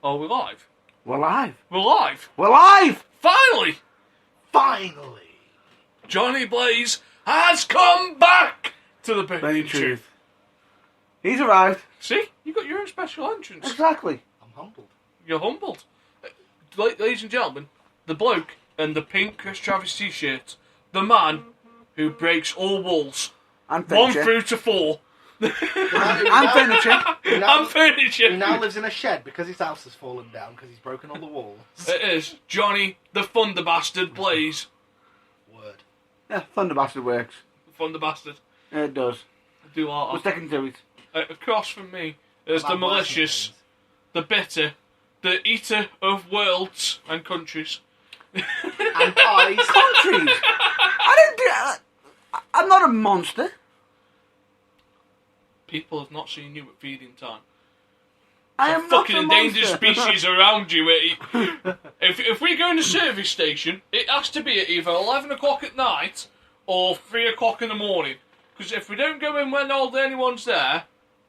Are we live? We're live. We're live! We're live! Finally! Finally! Johnny Blaze has come back to the Burning Burning Truth. Truth. He's arrived. See? You got your own special entrance. Exactly. I'm humbled. You're humbled. Ladies and gentlemen, the bloke in the pink Chris Travis t-shirt, the man who breaks all walls, And 1 furniture. through to 4, And furniture. and furniture. He now lives in a shed because his house has fallen down because he's broken all the walls. It is Johnny the Thunder Bastard Blaze. Word. Yeah, Thunder Bastard works. Thunder Bastard. Yeah, it does. I do We're art. sticking to it. Across from me is the About malicious, the bitter, the eater of worlds and countries. And pies. Countries! I'm not a monster. People have not seen you at feeding time. I A am not fucking a endangered monster. species around you. If we go in a service station, it has to be at either 11 o'clock at night or 3 o'clock in the morning. Because if we don't go in when anyone's there,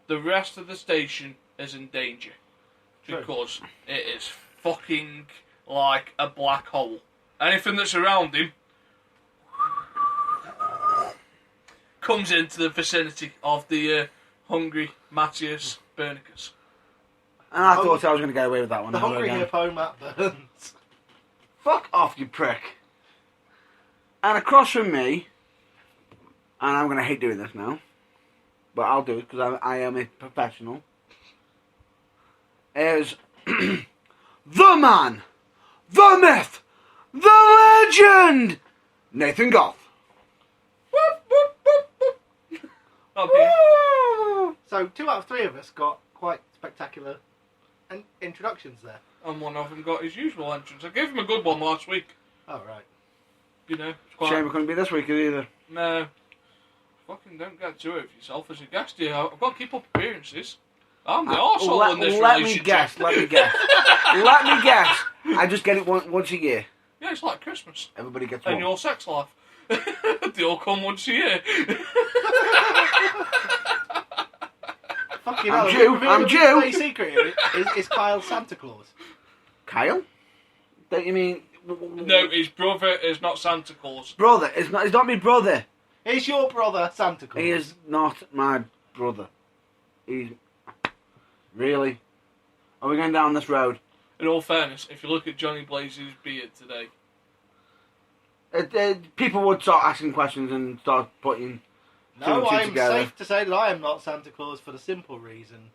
the rest of the station is in danger. True. Because it is fucking like a black hole. Anything that's around him comes into the vicinity of the hungry Matthias Bernicus. And I thought I was going to get away with that one. The Never hungry again. hippo Matt Burns. Fuck off, you prick. And across from me, and I'm going to hate doing this now, but I'll do it because I am a professional, is the man, the myth, the legend, Nathan Goff. Okay. So 2 out of 3 of us got quite spectacular introductions there. And one of them got his usual entrance. I gave him a good one last week. Oh, right. You know, it's quite... Shame we couldn't be this week either. No. Fucking don't get to it with yourself as a guest here. I've got to keep up appearances. I'm the arsehole in this let me relationship. guess, let me guess. Let me guess. I just get it once a year. Yeah, it's like Christmas. Everybody gets And one. your sex life. They all come once a year. Fucking I'm hell, Jew, revealing I'm the Jew. big secret here is Kyle Santa Claus. Kyle? Don't you mean... No, his brother is not Santa Claus. Brother. It's not my brother. Is your brother Santa Claus? He is not my brother. He's... Really? Are we going down this road? In all fairness, if you look at Johnny Blaze's beard today, People would start asking questions and start putting two No, and two I'm together. safe to say that I am not Santa Claus for the simple reason.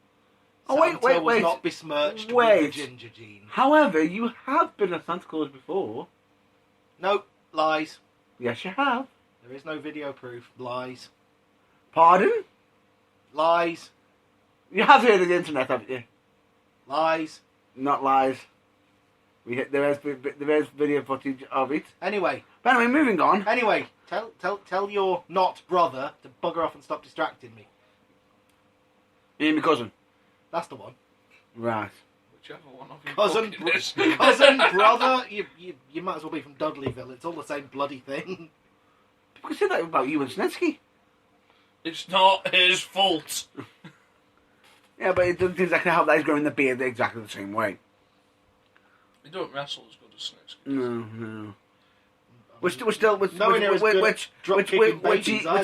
Oh, wait, Santa wait, was wait. not besmirched Wait. with the ginger gene. However, you have been a Santa Claus before. Nope, lies. Yes, you have. There is no video proof. Lies. Pardon? Lies. You have heard of the internet, haven't you? Lies. Not lies. There is video footage of it. Anyway, But anyway, moving on. tell your not brother to bugger off and stop distracting me. You mean my cousin? That's the one. Right. whichever one of you Cousin, fucking is. cousin, brother. You might as well be from Dudleyville. It's all the same bloody thing. People can say that about you and Snitsky. It's not his fault. Yeah, but it doesn't exactly how that is growing the beard exactly the same way. He don't wrestle as good as Snitsky. No. Which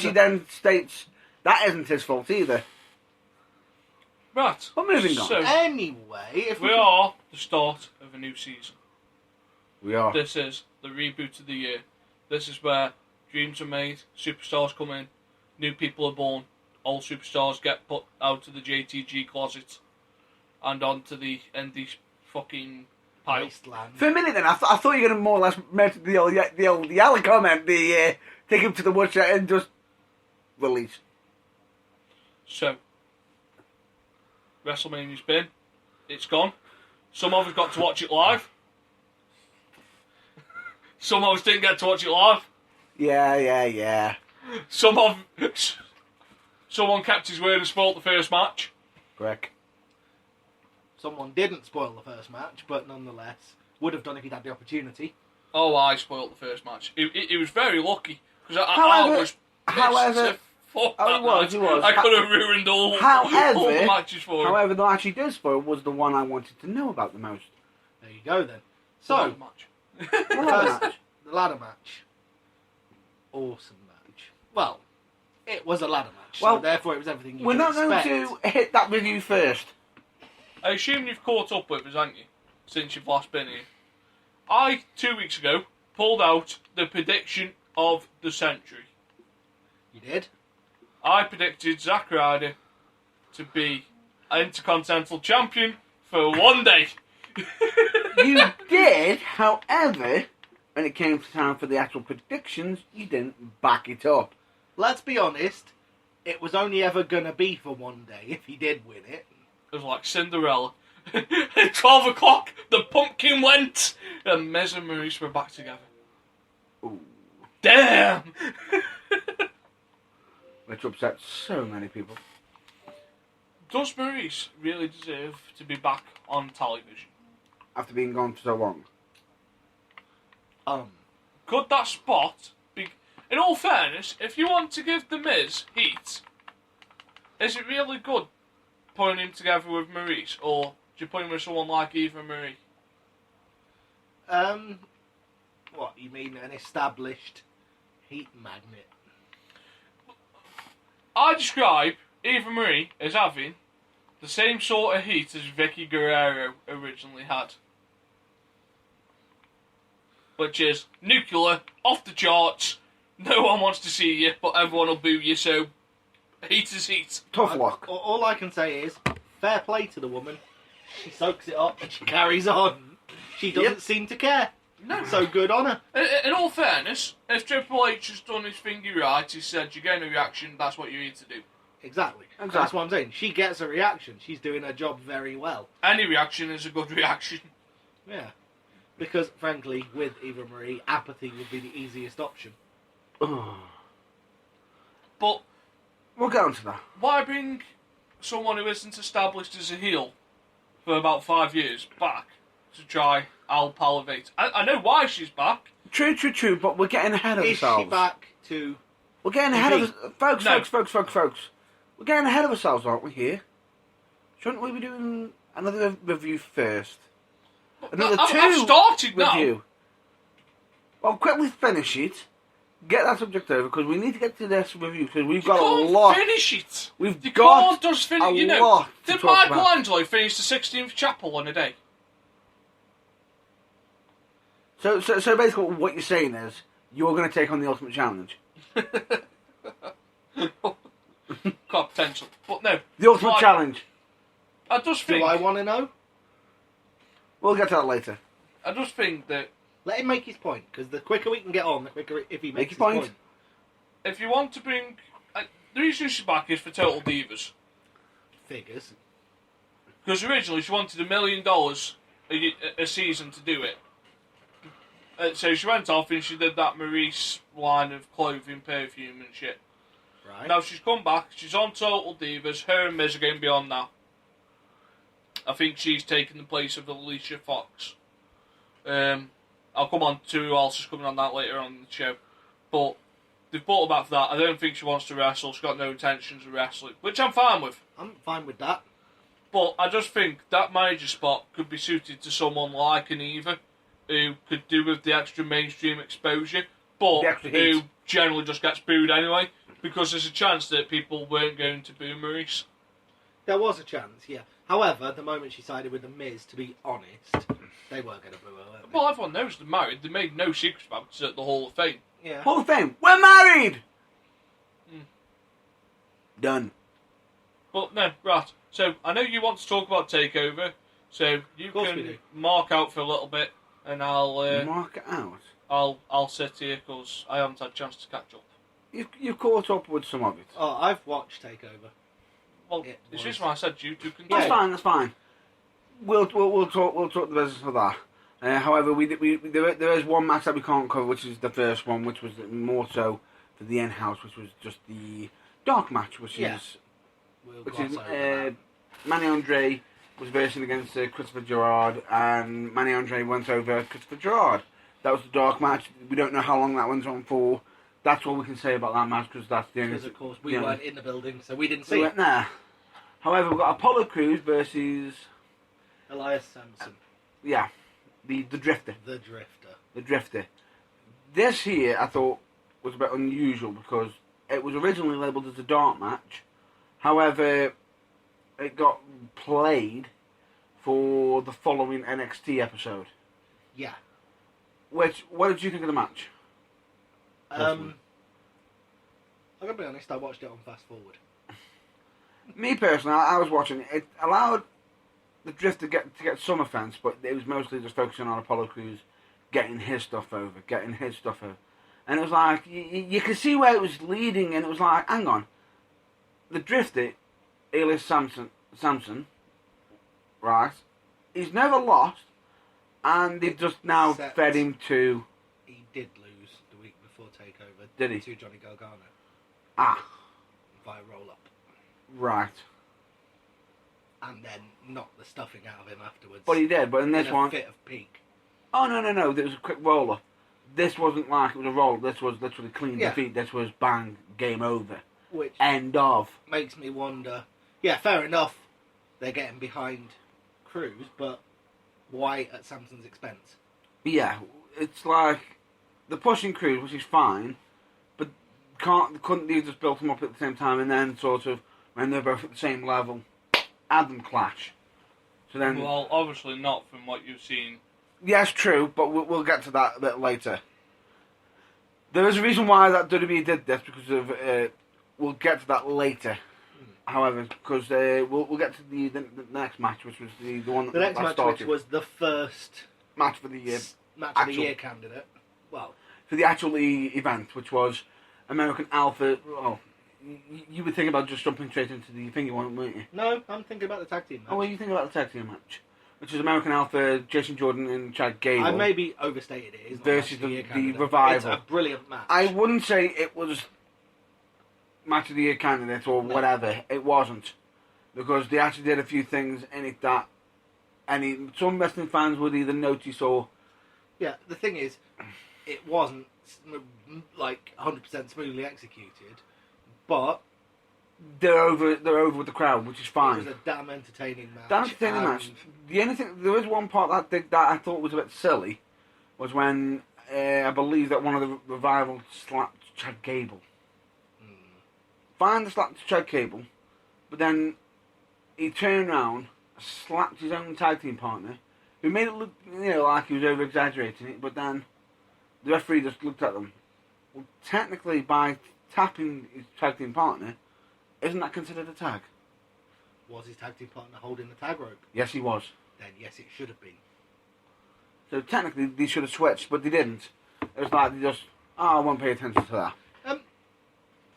he then states that isn't his fault either. Right. But moving on. So, Anyway, if we are the start of a new season. We are. This is the reboot of the year. This is where dreams are made, superstars come in, new people are born, old superstars get put out of the JTG closet and onto the ND fucking pile. Wasteland. For a minute then, I thought you were going to more or less mention the old Yalla comment, take him to the woodshed and just release. So, WrestleMania's been, it's gone. Some of us got to watch it live. Some of us didn't get to watch it live. Yeah. Someone kept his word and spoilt the first match. Correct. Someone didn't spoil the first match, but nonetheless would have done if he'd had the opportunity. Oh, I spoilt the first match. He was very lucky because I However- was pissed however- to Fuck Oh, that he was, night. he was. I could have ruined all the However, matches for him. however, the match he did spoil was the one I wanted to know about the most. There you go then. So, So, match. The ladder match. the ladder match. Awesome match. Well, it was a ladder match, Well, so therefore it was everything you We're could not going expect. to hit that review first. I assume you've caught up with us, haven't you? Since you've last been here. I, 2 weeks ago, pulled out the prediction of the century. You did? I predicted Zack Ryder to be Intercontinental Champion for one day. You did, however, when it came time for the actual predictions, you didn't back it up. Let's be honest, it was only ever going to be for one day if he did win it. It was like Cinderella. At 12 o'clock, the pumpkin went, and Miz and Maurice were back together. Ooh, Damn! which upset so many people. Does Maurice really deserve to be back on television? After being gone for so long. Could that spot be... In all fairness, if you want to give The Miz heat, is it really good putting him together with Maurice, or do you put him with someone like Eva Marie? What, you mean an established heat magnet? I describe Eva Marie as having the same sort of heat as Vicky Guerrero originally had. Which is nuclear, off the charts, no one wants to see you, but everyone will boo you, so heat is heat. Tough luck. All I can say is, fair play to the woman. She soaks it up and she carries on. She doesn't seem to care. No. So good on her. In all fairness, if Triple H has done his thingy right, he said, you're getting a reaction, that's what you need to do. Exactly. That's what I'm saying. She gets a reaction. She's doing her job very well. Any reaction is a good reaction. Yeah. Because, frankly, with Eva Marie, apathy would be the easiest option. But We'll get on to that. why bring someone who isn't established as a heel for about 5 years back to try Al Palavate? I know why she's back. True, but we're getting ahead of Is she ourselves. back to... We're getting ahead of folks, No. folks. We're getting ahead of ourselves, aren't we? Here, shouldn't we be doing another review first? Another I've started now. review. Well, quickly finish it. Get that subject over because we need to get to this review because we've You got a can't lot. finish it. We've You got can't just finish. a You know, lot to did talk about. Michelangelo finish the 16th chapel in a day? So basically, what you're saying is you're going to take on the Ultimate Challenge. Got potential, but no. The Ultimate Like, Challenge. I just think. Do I want to know? We'll get to that later. I just think that Let him make his point, because the quicker we can get on, the quicker if he Make makes your his point. point. if you want to bring, the reason she's back is for Total Divas. Figures. Because originally she wanted $1 million a season to do it. So she went off and she did that Maurice line of clothing, perfume and shit. Right. Now she's come back, she's on Total Divas, her and Miz are going beyond now. I think she's taken the place of Alicia Fox. I'll come on to who else is coming on that later on in the show. But they've brought her back for that. I don't think she wants to wrestle, she's got no intentions of wrestling, which I'm fine with. I'm fine with that. But I just think that manager spot could be suited to someone like an Eva, who could do with the extra mainstream exposure, but The extra heat. who generally just gets booed anyway, because there's a chance that people weren't going to boo Maurice. There was a chance, yeah. However, the moment she sided with The Miz, to be honest, they were going to boo her, weren't they? Well, everyone knows they're married. They made no secrets about it at the Hall of Fame. Yeah. Hall of Fame. We're married. Done. But no, right. So I know you want to talk about Takeover, so you course we can do. mark out for a little bit, and Mark it out. I'll sit here because I haven't had a chance to catch up. You've caught up with some of it. Oh, I've watched Takeover. Well, It it's was- just why I said you two can. That's Yeah. fine. That's fine. We'll talk the business of that. However, there is one match that we can't cover, which is the first one, which was more so for the end house, which was just the dark match, which Yeah. is We'll which gloss is over that. Manny Andre was versing against Christopher Gerard, and Manny Andre went over Christopher Gerard. That was the dark match. We don't know how long that one's on for. That's all we can say about that match because that's the only. Because, of course, we the only- weren't in the building, so we didn't we see went it. there. However, we've got Apollo Crews versus Elias Sampson, the Drifter. the Drifter. The Drifter. This here, I thought, was a bit unusual because it was originally labelled as a dark match. However, it got played for the following NXT episode. Yeah. What did you think of the match? I'm gonna be honest. I watched it on fast forward. Me personally, I was watching it. It allowed the Drifter to get some offence, but it was mostly just focusing on Apollo Crews getting his stuff over. And it was like, you could see where it was leading, and it was like, hang on. The Drifter, Elias Sampson, right, he's never lost, and they've just now Except fed him to... He did lose the week before Takeover. Did he? To Johnny Gargano Ah, via roll up, right. and then knocked the stuffing out of him afterwards. But he did, but in this in a one... fit of pique. Oh, no, there was a quick roller. This wasn't like it was a roll, this was literally clean Yeah. defeat, this was bang, game over. Which End of. makes me wonder. Yeah, fair enough. They're getting behind Crews, but why at Samson's expense? Yeah, it's like they're pushing Crews, which is fine, but couldn't they have just built them up at the same time and then sort of when they're both at the same level, add them clash? So then, Well, obviously not from what you've seen. yes, true, but we'll get to that a bit later. There is a reason why that WWE did this because of we'll get to that later. However, because we'll get to the next match, which was the one that The next match, started. which was the first match for the year. match of the actual- year candidate. Well, For the actual event, which was American Alpha. Oh, you were thinking about just jumping straight into the thing you want, weren't you? no, I'm thinking about the tag team match. Oh, what do you think about the tag team match? Which is American Alpha, Jason Jordan and Chad Gable. I maybe overstated it. It's not Versus match of year the candidate. Revival. It's a brilliant match. I wouldn't say it was match of the year candidate or No. whatever. It wasn't. Because they actually did a few things in it that some wrestling fans would either notice or... Yeah, the thing is, it wasn't like 100% smoothly executed, but They're over with the crowd, which is fine. it was a damn entertaining match. That's the and match. The only thing, there was one part that I thought was a bit silly, was when I believe that one of the Revival slapped Chad Gable. Fine, the slap to Chad Gable, but then he turned around, slapped his own tag team partner, who made it look, like he was over exaggerating it. But then the referee just looked at them. Well, technically, by tapping his tag team partner, isn't that considered a tag? Was his tag team partner holding the tag rope? Yes, he was. Then yes, it should have been. So technically, they should have switched, but they didn't. It was like they just, I won't pay attention to that.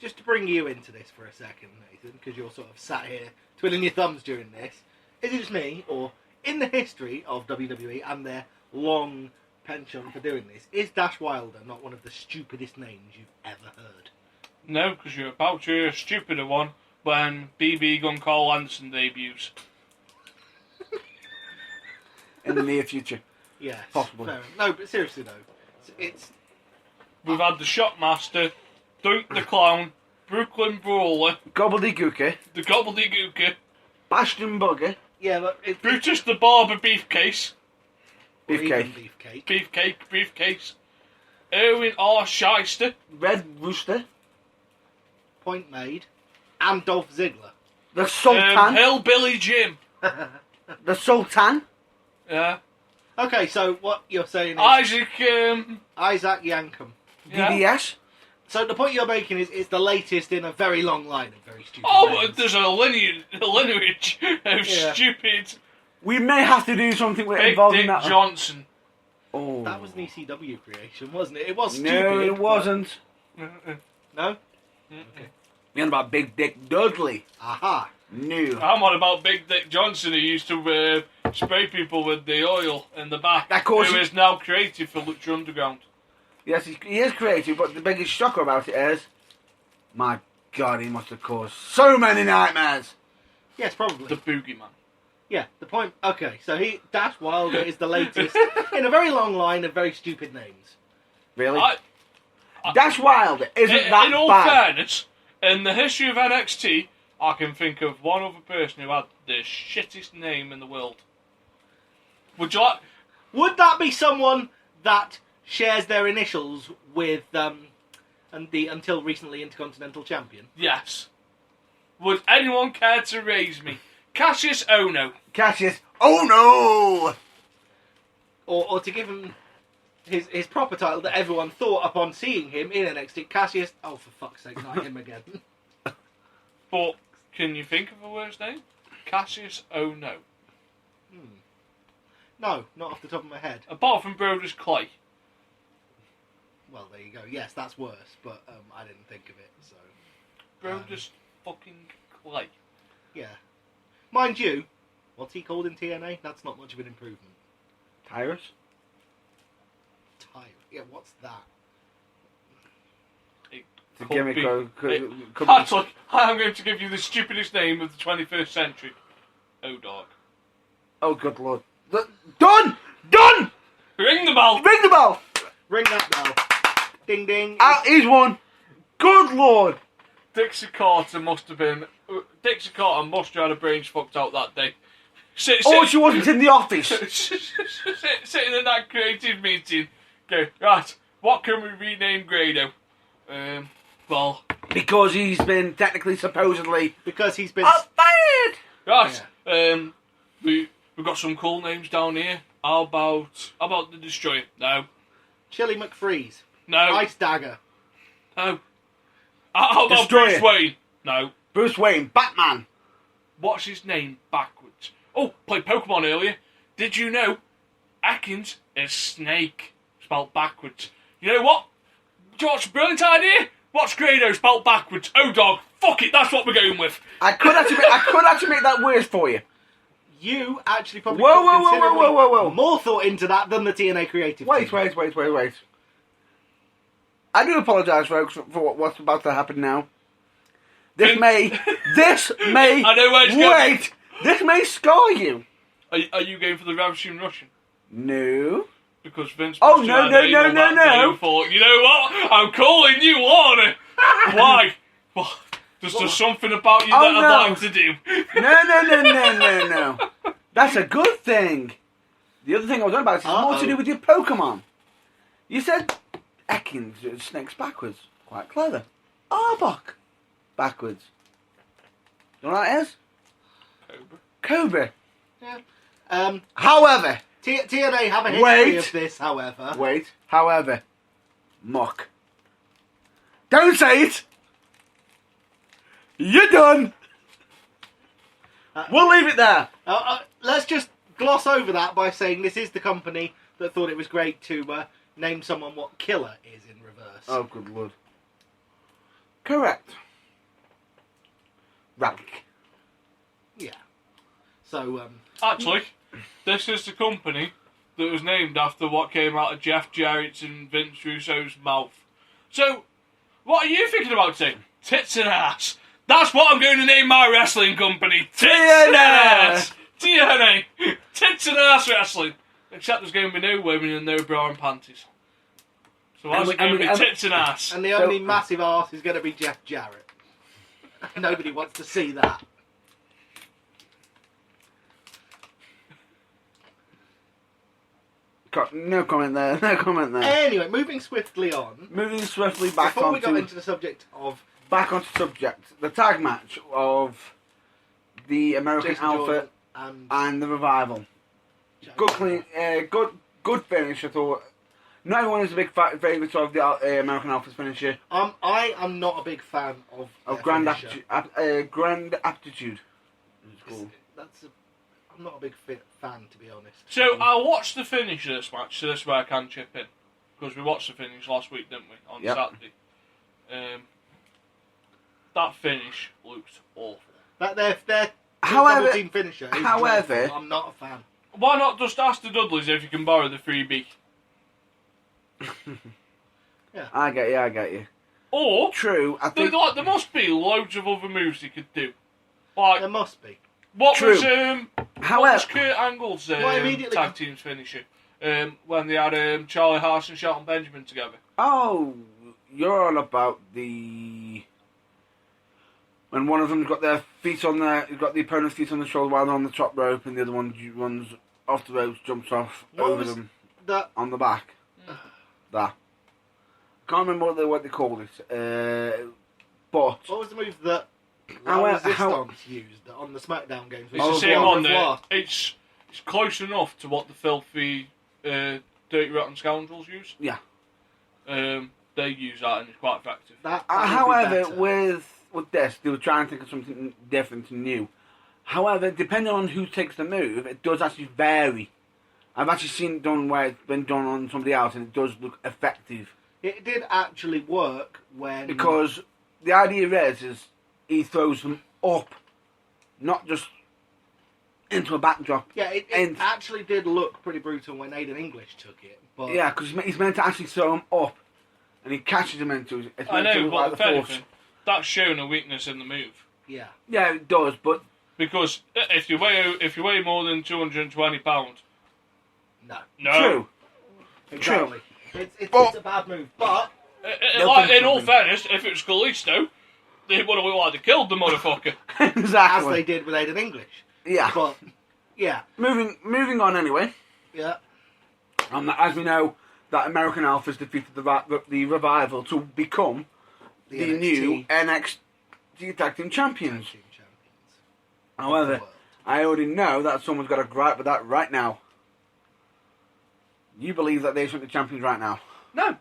Just to bring you into this for a second, Nathan, because you're sort of sat here twiddling your thumbs during this. Is it just me, or in the history of WWE and their long penchant for doing this, is Dash Wilder not one of the stupidest names you've ever heard? No, because you're about to hear a stupider one when BB Gun Carl Anderson debuts. In the near future. Yes. Possibly. Fair enough. No, but seriously though, it's We've had the Shockmaster, Dunk the Clown, Brooklyn Brawler, Gobbledygooker, the Gobbledygooker, Bastion Bugger, yeah, but it's Brutus the Barber Beefcase, Beefcake, Beefcake. Erwin R. Shyster, Red Rooster, Point made, and Dolph Ziggler. the Sultan, Hillbilly Jim. the Sultan, Yeah. Okay, so what you're saying is Isaac, Isaac Yankum. yeah. DDS. So the point you're making is it's the latest in a very long line of very stupid Oh, names. there's a lineage of Yeah. stupid We may have to do something with Big involving Dick that. Johnson. Oh. That was an ECW creation, wasn't it? It was stupid. No, it but- wasn't. No? You're on about Big Dick Dudley. Aha. No. I'm on about Big Dick Johnson who used to spray people with the oil in the back. Of course Who he- is now creative for Lucha Underground. Yes, he is creative, but the biggest shocker about it is, my God, he must have caused so many nightmares. Yes, probably. The Boogeyman. Yeah, the point... Okay, so Dash Wilder is the latest in a very long line of very stupid names. Really? That's wild. Isn't that in all bad? fairness, in the history of NXT, I can think of one other person who had the shittest name in the world. Would you like? Would that be someone that shares their initials with and the until recently Intercontinental Champion? Yes. Would anyone care to raise me? Cassius Ohno. Cassius. Oh no! Or to give him his proper title that everyone thought upon seeing him in NXT, Cassius. Oh, for fuck's sake, not him again. But can you think of a worse name? Cassius Ohno. No, not off the top of my head. Apart from Brodus Clay. Well, there you go. Yes, that's worse, but I didn't think of it, so... Brodus fucking Clay. Yeah. Mind you, what's he called in TNA? That's not much of an improvement. Tyrus? Yeah, what's that? It It's a could gimmick. be- Could That's like, I'm going to give you the stupidest name of the 21st century. O-Dog. Oh, good lord. Done! Done! Ring the bell! Ring the bell! Ring that bell. Ding ding. He's won. Good lord. Dixie Carter must have had a brains fucked out that day. Sit, Oh, she wasn't in the office. sitting in that creative meeting, go, right, what can we rename Grado? Well, Because he's been technically, supposedly... Because he's been... fired! right, we've got some cool names down here. How about the Destroyer? No. Chili McFreeze. No. Ice Dagger. No. How about Destroyer. Bruce Wayne? No. Bruce Wayne, Batman. What's his name backwards? Oh, played Pokemon earlier. Did you know Atkins is Snake spelled backwards? You know what? Do you know what's a brilliant idea? What's Grado spelled backwards? O-Dog. Fuck it, that's what we're going with. I could actually make that worse for you. You actually probably Whoa, put whoa, whoa, considerably whoa, whoa, whoa. more thought into that than the TNA creative Wait. team. I do apologise, folks, for what's about to happen now. This may... I know where it's going. Wait! This may scar you. Are you going for the Ravishing Russian? No. Because Vince Oh, must no, have no, had no, anal no, that day no. and thought, you know what? I'm calling you Warner. Why? Well, there's just something about you Oh, that no. I'd like to do. No. That's a good thing. The other thing I was on about is more to do with your Pokemon. You said Ekans, snakes backwards. Quite clever. Arbok. Backwards. You know what that is? Cobra. Yeah. However. TNA have a history Wait. of this, however. However. Muck. Don't say it! You're done! We'll leave it there. Let's just gloss over that by saying this is the company that thought it was great to name someone what Killer is in reverse. Oh, good lord. Correct. Rank. Yeah. So, Actually, this is the company that was named after what came out of Jeff Jarrett's and Vince Russo's mouth. So, what are you thinking about saying? Tits and ass. That's what I'm going to name my wrestling company. Tits and ass. TNA. Tits and ass wrestling. Except there's going to be no women and no bra and panties. So what's it going to be? Tits and ass. and the only massive arse is going to be Jeff Jarrett. Nobody wants to see that. No comment there. No comment there. Anyway, moving swiftly on. Moving swiftly back Before we got onto into the subject of subject, the tag match of the American Jason Alpha Jordan and the Revival. Good clean, good finish. I thought. Not everyone is a big favourite of the American Alpha's finisher. I am not a big fan of their Grand finisher. Grand Aptitude. It's called. I'm not a big fan, to be honest. So I watched the finish of this match, so this is where I can chip in. Because we watched the finish last week, didn't we? On Saturday. That finish looked awful. Their However- double team finisher is however- dreadful. I'm not a fan. Why not just ask the Dudleys if you can borrow the freebie? I get you. Or, True, I think. there must be loads of other moves he could do. Like, There must be. what True. was However, Kurt Angle's Well, immediately- tag team's finisher? When they had Charlie Haas and Shelton Benjamin together. oh, you're on about the when one of them's got their feet on their, got the opponent's feet on the shoulder while they're on the top rope, and the other one runs off the ropes, jumps off What over was them that? on the back. That. Can't remember what they called it. But What was the move that How- Resistance used on the SmackDown games? It's Oh, the same well, one there. Revoir. It's close enough to what the filthy, dirty rotten scoundrels use. Yeah. They use that and it's quite effective. That would be however, better. with this, they were trying to think of something different and new. However, depending on who takes the move, it does actually vary. I've actually seen it done where it's been done on somebody else, and it does look effective. It did actually work when... Because the idea is he throws them up, not just into a backdrop. Yeah, it and- actually did look pretty brutal when Aiden English took it. But Yeah, because he's meant to actually throw them up, and he catches them into it. It's I meant to know, look but like if the force. anything, that's shown a weakness in the move. yeah. Yeah, it does, but Because if you weigh more than 220 pounds, No. no. true. Exactly. It's But- a bad move, but... They'll Like, think in all something. fairness, if it was Kalisto, they would have looked like they killed the motherfucker. As Exactly. they did with Aiden English. Yeah. But, yeah. Moving on anyway. Yeah. As we know, that American Alpha's defeated the Revival to become the NXT new NXT Tag Team Champions. Tag Team Champions. However, of the world. I already know that someone's got a gripe with that right now. You believe that they should be champions right now? No.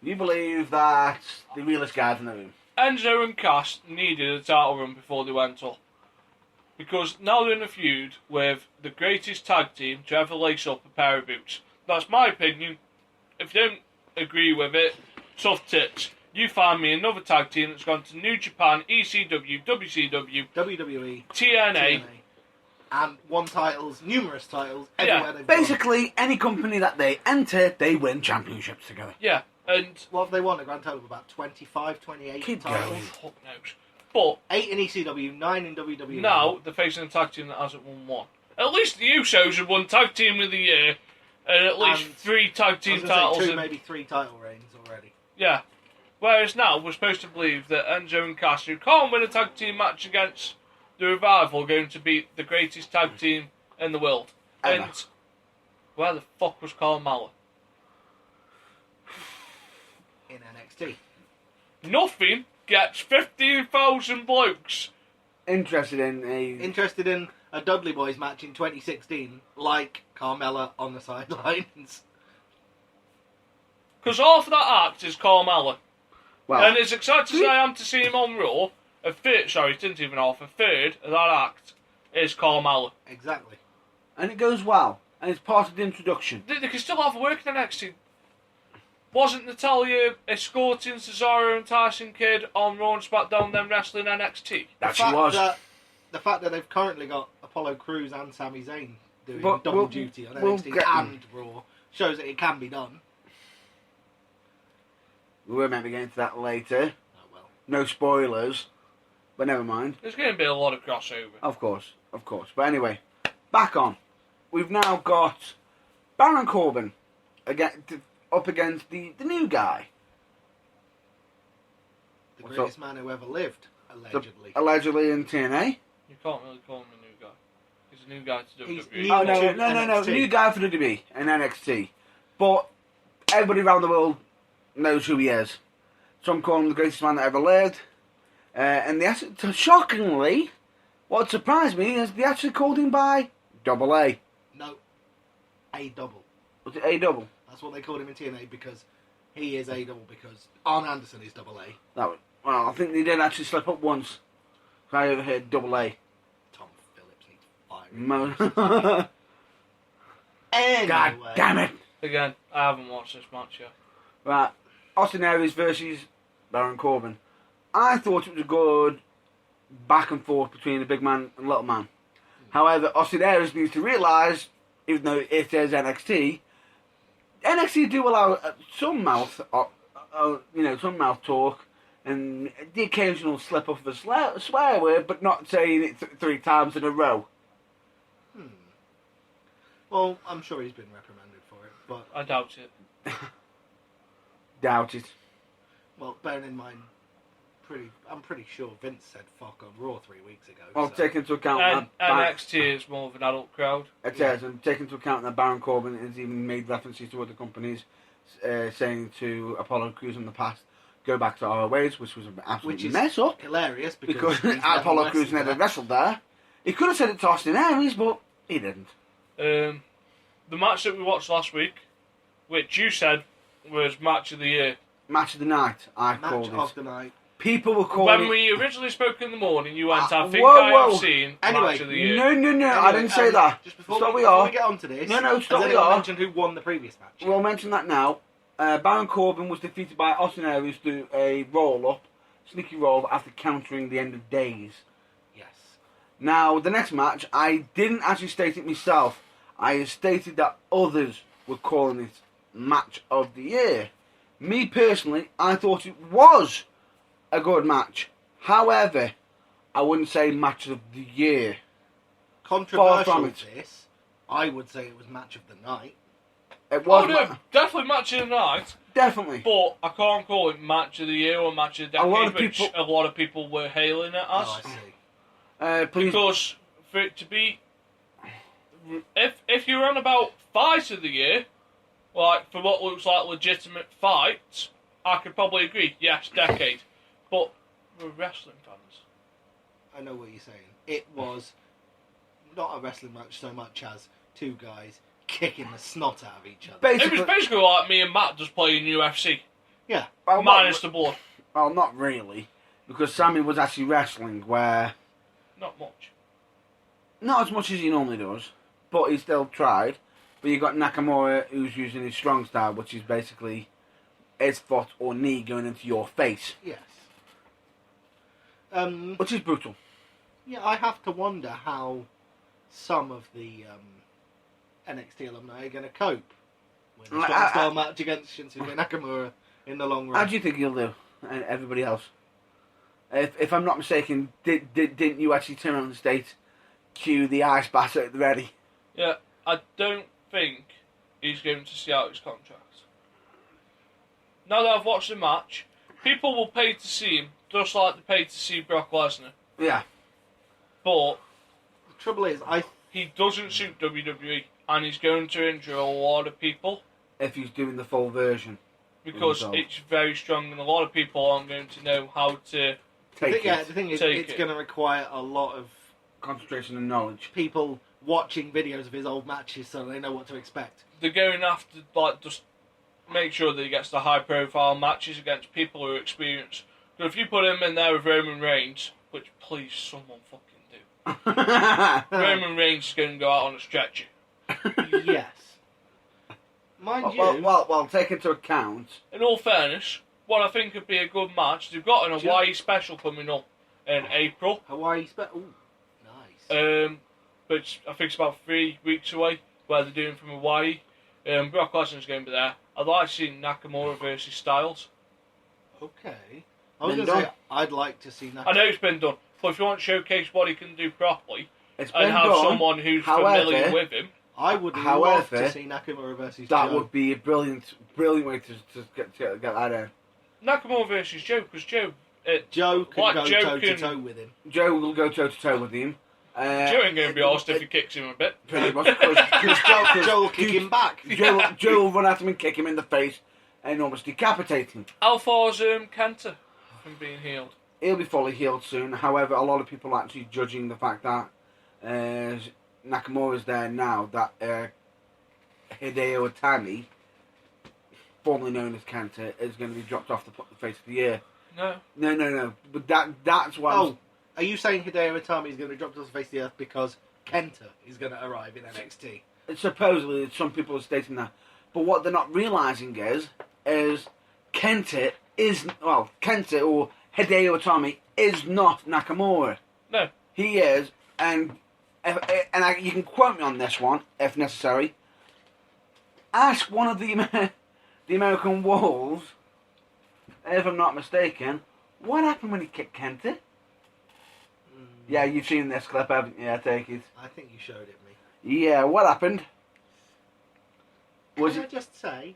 You believe that the realest guys in the room? Enzo and Cass needed a title run before they went up. Because now they're in a feud with the greatest tag team to ever lace up a pair of boots. That's my opinion. If you don't agree with it, tough tits. You find me another tag team that's gone to New Japan, ECW, WCW, WWE, TNA. and won titles, numerous titles, Yeah, everywhere they've gone. Basically, any company that they enter, they win championships together. Yeah, and What have they won? A grand total of about 25, 28 Keep titles. going. fuck knows. But 8 in ECW, 9 in WWE. now they're facing a tag team that hasn't won one. At least the Usos have won tag team of the year, and at least And 3 tag I was team gonna say titles. 2, in- maybe 3 title reigns already. Yeah. Whereas now we're supposed to believe that Enzo and Cass, who can't win a tag team match against the Revival, are going to beat the greatest tag team in the world. Ever. And where the fuck was Carl Malloy? In NXT. Nothing gets 15,000 blokes. Interested in a... Interested in a Dudley Boys match in 2016, like Carmella on the sidelines. Because half of that act is Carl Malloy. well, And as excited as I am to see him on Raw, a third of that act is Carl Malloy. Exactly. and it goes well, and it's part of the introduction. They can still have work in NXT. Wasn't Natalia escorting Cesaro and Tyson Kidd on Raw and SmackDown, then wrestling NXT? That the she fact was. the fact that they've currently got Apollo Crews and Sami Zayn doing But double we'll- duty on we'll NXT get- and Raw shows that it can be done. We were meant to get into that later. Oh well. No spoilers, but never mind. There's going to be a lot of crossover. Of course. But anyway, back on. We've now got Baron Corbin up against the new guy. The What's greatest man who ever lived, allegedly. Allegedly in TNA. You can't really call him a new guy. He's a new guy to WWE. He's new. Oh, no, to no. NXT. New guy for WWE and NXT. But everybody around the world knows who he is. Some call him the greatest man that ever lived. And they actually, shockingly, what surprised me is they actually called him by Double A. No. A double. Was it A double? That's what they called him in TNA because he is A double because Arn Anderson is double A. Well, I think they did actually slip up once. I overheard Double A. Tom Phillips needs firing. God Anyway. damn it! Again, I haven't watched this match yet. Right, Austin Aries versus Baron Corbin. I thought it was a good back and forth between the big man and little man. However, Austin Aries needs to realise, even though it is NXT, NXT do allow some mouth, some mouth talk and the occasional slip of a swear word, but not saying it 3 times in a row. Well, I'm sure he's been reprimanded for it, but I doubt it. Doubt it. Well, bearing in mind, I'm pretty sure Vince said fuck on Raw 3 weeks ago. Well, so. take into account And that NXT is more of an adult crowd. it says, and take into account that Baron Corbin has even made references to other companies, saying to Apollo Crews in the past, go back to our ways, which was an absolute Which is mess up hilarious because he's never Apollo Crews wrestled never there. wrestled there. He could have said it to Austin Aries, but he didn't. The match that we watched last week, which you said was match of the year. Match of the night, I Match called of it. the night. People were calling When it. we originally spoke in the morning, you went, I think whoa, I whoa. have seen Anyway, match of the year. No, I Anyway, didn't say that. Just before Stop we get on to this, No, stop has we anyone are. mentioned who won the previous match? We'll mention that now. Baron Corbin was defeated by Austin Aries through a roll-up, sneaky roll after countering the end of days. Yes. Now, the next match, I didn't actually state it myself. I stated that others were calling it match of the year. Me personally, I thought it was a good match. However, I wouldn't say match of the year. Controversial Far from it. this, I would say it was match of the night. It Oh was no, definitely match of the night, definitely. but I can't call it match of the year or match of the decade, A lot of which people- a lot of people were hailing it as. Oh, I see. Please. Because for it to be, if you're on about fight of the year, like for what looks like legitimate fights, I could probably agree. Yes, decade, but we're wrestling fans. I know what you're saying. It was not a wrestling match so much as two guys kicking the snot out of each other. It was basically like me and Matt just playing UFC, Yeah. well, minus the blood. well, not really, because Sammy was actually wrestling where Not much. not as much as he normally does, but he still tried. But you got Nakamura, who's using his strong style, which is basically his foot or knee going into your face, Yes. which is brutal. Yeah, I have to wonder how some of the NXT alumni are going to cope with a strong style match against Shinsuke Nakamura in the long run. How do you think he'll do, and everybody else? If I'm not mistaken, didn't you actually turn around and state, cue the ice bath at the ready? Yeah, I don't think he's going to see out his contract. Now that I've watched the match, people will pay to see him, just like they pay to see Brock Lesnar. Yeah. But The trouble is, he doesn't suit WWE, and he's going to injure a lot of people If he's doing the full version. because Himself. it's very strong, and a lot of people aren't going to know how to. Take yeah, it. the thing is, Take it's it. going to require a lot of Concentration and knowledge. people watching videos of his old matches so they know what to expect. They're going after just make sure that he gets the high-profile matches against people who are experienced. But if you put him in there with Roman Reigns, which please someone fucking do, Roman Reigns is going to go out on a stretcher. Yes. Mind you, well, take into account. In all fairness, what I think would be a good match, they've got an Hawaii special coming up in April, Hawaii Ooh, nice. which I think it's about 3 weeks away, where they're doing from Hawaii. Brock Lesnar's going to be there. I'd like to see Nakamura versus Styles. Okay. I was Then going to done. say, I'd like to see I know it's been done, but if you want to showcase what he can do properly, It's and been have done. someone who's However, familiar with him, I would love However, to see Nakamura versus that Joe. would be a brilliant way to get that in. Nakamura versus Joe, because Joe, Joe can Like go Joe toe to can- toe with him. Joe will go toe to toe with him. Joe ain't going to be arsed if he kicks him a bit. Pretty much, because Joe will kick him back. Joe will run at him and kick him in the face and almost decapitate him. How far's Kenta from being healed? He'll be fully healed soon. However, a lot of people are actually judging the fact that Nakamura's there now, that Hideo Itami, formerly known as Kenta, is going to be dropped off the face of the year. No. No. But that's why. Oh, are you saying Hideo Itami is going to be dropped off the face of the earth because Kenta is going to arrive in NXT? Supposedly, some people are stating that. But what they're not realising is Kenta or Hideo Itami is not Nakamura. No. He is, and you can quote me on this one if necessary. Ask one of the American Wolves, if I'm not mistaken, what happened when he kicked Kenta? Yeah, you've seen this clip, haven't you? I take it. I think you showed it me. Yeah, what happened? Can I just say,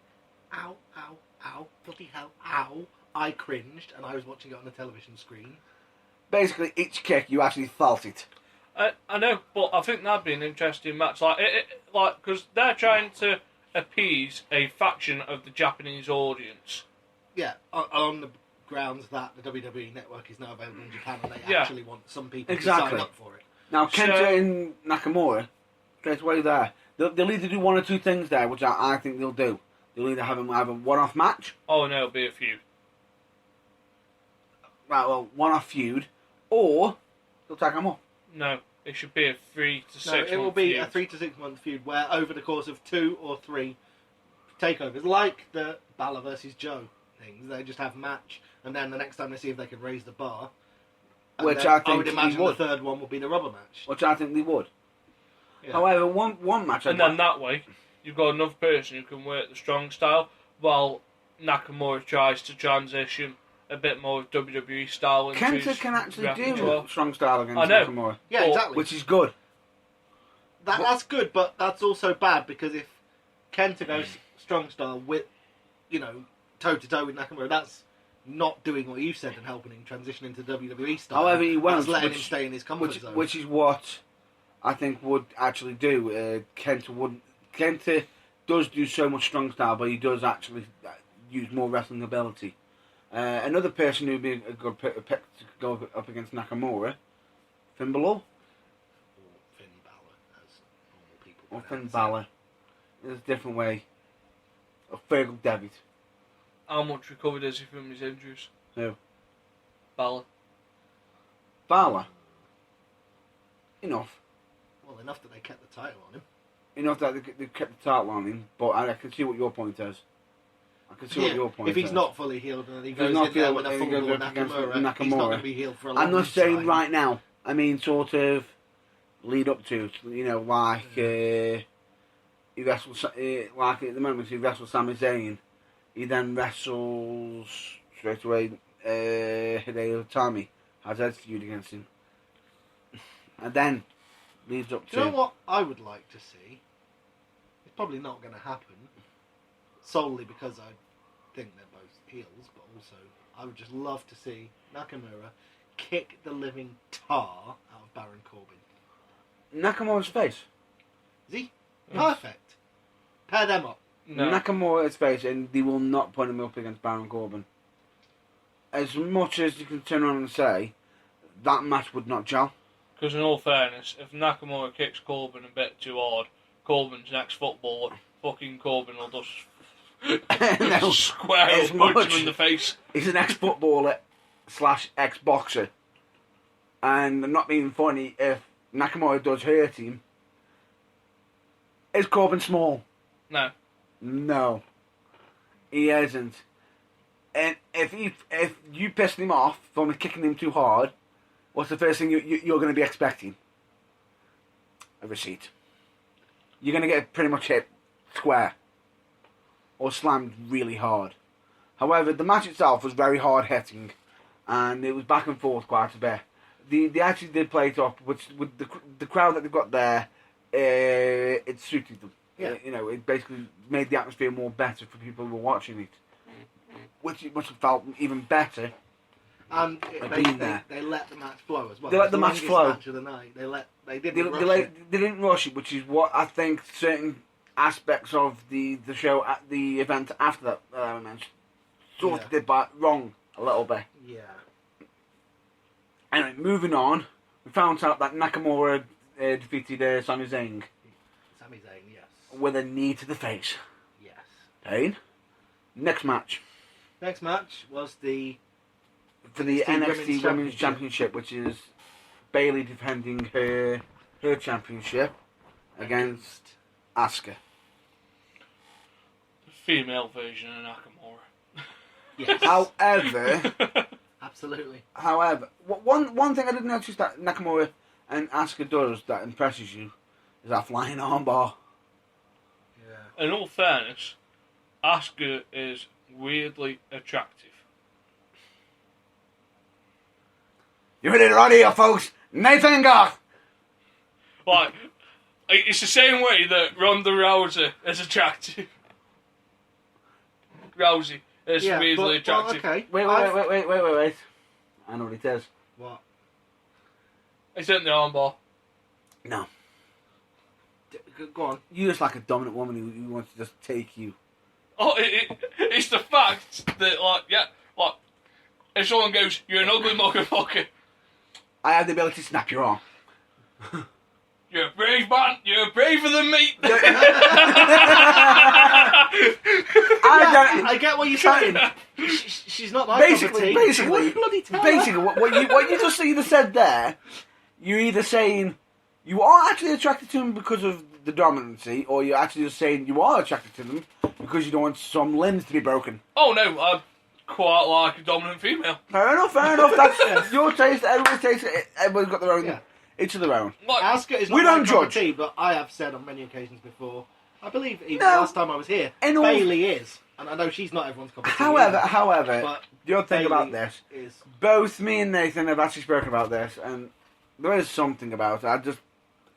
ow, ow, ow, bloody hell, ow, I cringed, and I was watching it on the television screen. Basically, each kick, you actually felt it. I know, but I think that'd be an interesting match. Like, because they're trying to appease a faction of the Japanese audience. Yeah, on the grounds that the WWE Network is now available in Japan, and they Yeah. actually want some people to Exactly. sign up for it. Now, Kenta So- and Nakamura, straight away there, they'll either do one or two things there, which I think they'll do. They'll either have a one-off match, Oh no, it'll be a feud. right, well, one-off feud, or they'll tag them up. No, it should be a 3 to 6 No, it will month be feud. a 3 to 6 month feud where over the course of 2 or 3 takeovers, like the Balor versus Joe things, they just have a match, and then the next time they see if they can raise the bar. And Which then I think would he imagine would. the third one will be the rubber match. Which I think they would. Yeah. However, one match... And then that way, you've got another person who can work the strong style, while Nakamura tries to transition a bit more of WWE style into Kenta his can actually repertoire. do strong style against I know. Nakamura, Yeah, Or- exactly. which is good. That's good, but that's also bad because if Kenta goes strong style with, toe to toe with Nakamura, that's not doing what you said and helping him transition into WWE style. However, he won't, That's letting him which- stay in his comfort Which, zone. which is what I think would actually do. Kenta does do so much strong style, but he does actually use more wrestling ability. Another person who'd be a good pick to go up against Nakamura, Finn Balor. Or Finn Balor, as normal people Or Finn pronounce it. Balor. There's a different way. Or Fergal David. How much recovered is he from his injuries? Who? Balor. Balor. Enough. Well, enough that they kept the title on him. Enough that they kept the title on him, but I can see what your point is. I can see what your point if is. he's not fully healed and he If goes he's not in there healed with a and he full goes blown up against Nakamura, he's not Nakamura. going to be healed for a long I'm not saying time. right now. I mean, sort of lead up to, like he wrestles, like at the moment he wrestles Sami Zayn. He then wrestles straight away Hideo Itami. Has that feud against him, and then leads up Do you know to. what I would like to see? It's probably not going to happen, solely because I think they're both heels, but also I would just love to see Nakamura kick the living tar out of Baron Corbin. Nakamura's face. Is he? Yes. Perfect. Pair them up. No. Nakamura's face, and they will not put him up against Baron Corbin. As much as you can turn around and say, that match would not gel. Because in all fairness, if Nakamura kicks Corbin a bit too hard, Corbin's next footballer, fucking Corbin will just No, square it's up, punch much. him in the face. He's an ex-footballer / ex-boxer. And I'm not being funny, if Nakamura does hurt him, is Corbin small? No. No. He isn't. And if you piss him off from kicking him too hard, what's the first thing you're going to be expecting? A receipt. You're going to get pretty much hit square. Or slammed really hard. However, the match itself was very hard hitting. And it was back and forth quite a bit. They actually did play it up, which with the crowd that they've got there, it suited them. Yeah. It basically made the atmosphere more better for people who were watching it. Which it must have felt even better. And I've they, been they, there. they let the match flow as well. They let It was the match longest flow. Match of the night. They They, didn't rush they, it. they didn't rush it, which is what I think certain aspects of the show, at the event after that I mentioned, sort of Yeah. did wrong a little bit. Yeah. Anyway, moving on, we found out that Nakamura defeated Sami Zayn Sami Zayn, yes. with a knee to the face. Yes. Pain. Next match Next match was the for the NXT NXT Women's Championship, which is Bayley defending her championship against Asuka. The female version of Nakamura. yes. However, Absolutely. one thing I didn't notice that Nakamura and Asuka does that impresses you is that flying armbar. Yeah. In all fairness, Asuka is weirdly attractive. You heard it right here, folks. Nathan Garth. Like, it's the same way that Ronda Rousey is attractive. Rousey It's weirdly attractive. okay. Wait. I know what it is. What? It's in the armbar. No. Go on. You're just like a dominant woman who wants to just take you. Oh, it's the fact that, like, if someone goes, "You're an ugly motherfucker," I have the ability to snap your arm. you're a brave man. You're braver than me. I get what you're saying. She's not my Basically, What bloody tell her? what you just either said there, you're either saying you are actually attracted to him because of the dominancy, or you're actually just saying you are attracted to them because you don't want some limbs to be broken. Oh no, I quite like a dominant female. Fair enough. That's your taste. Everybody's taste. Everybody's got their own. Yeah. Each of their own. Like, Asuka is not We my don't cup of judge. tea, but I have said on many occasions before, I believe even No. last time I was here, In all- Bailey is. And I know she's not everyone's cup of tea. However, either, but the other thing Bailey about this, is... both me and Nathan have actually spoken about this, and there is something about it.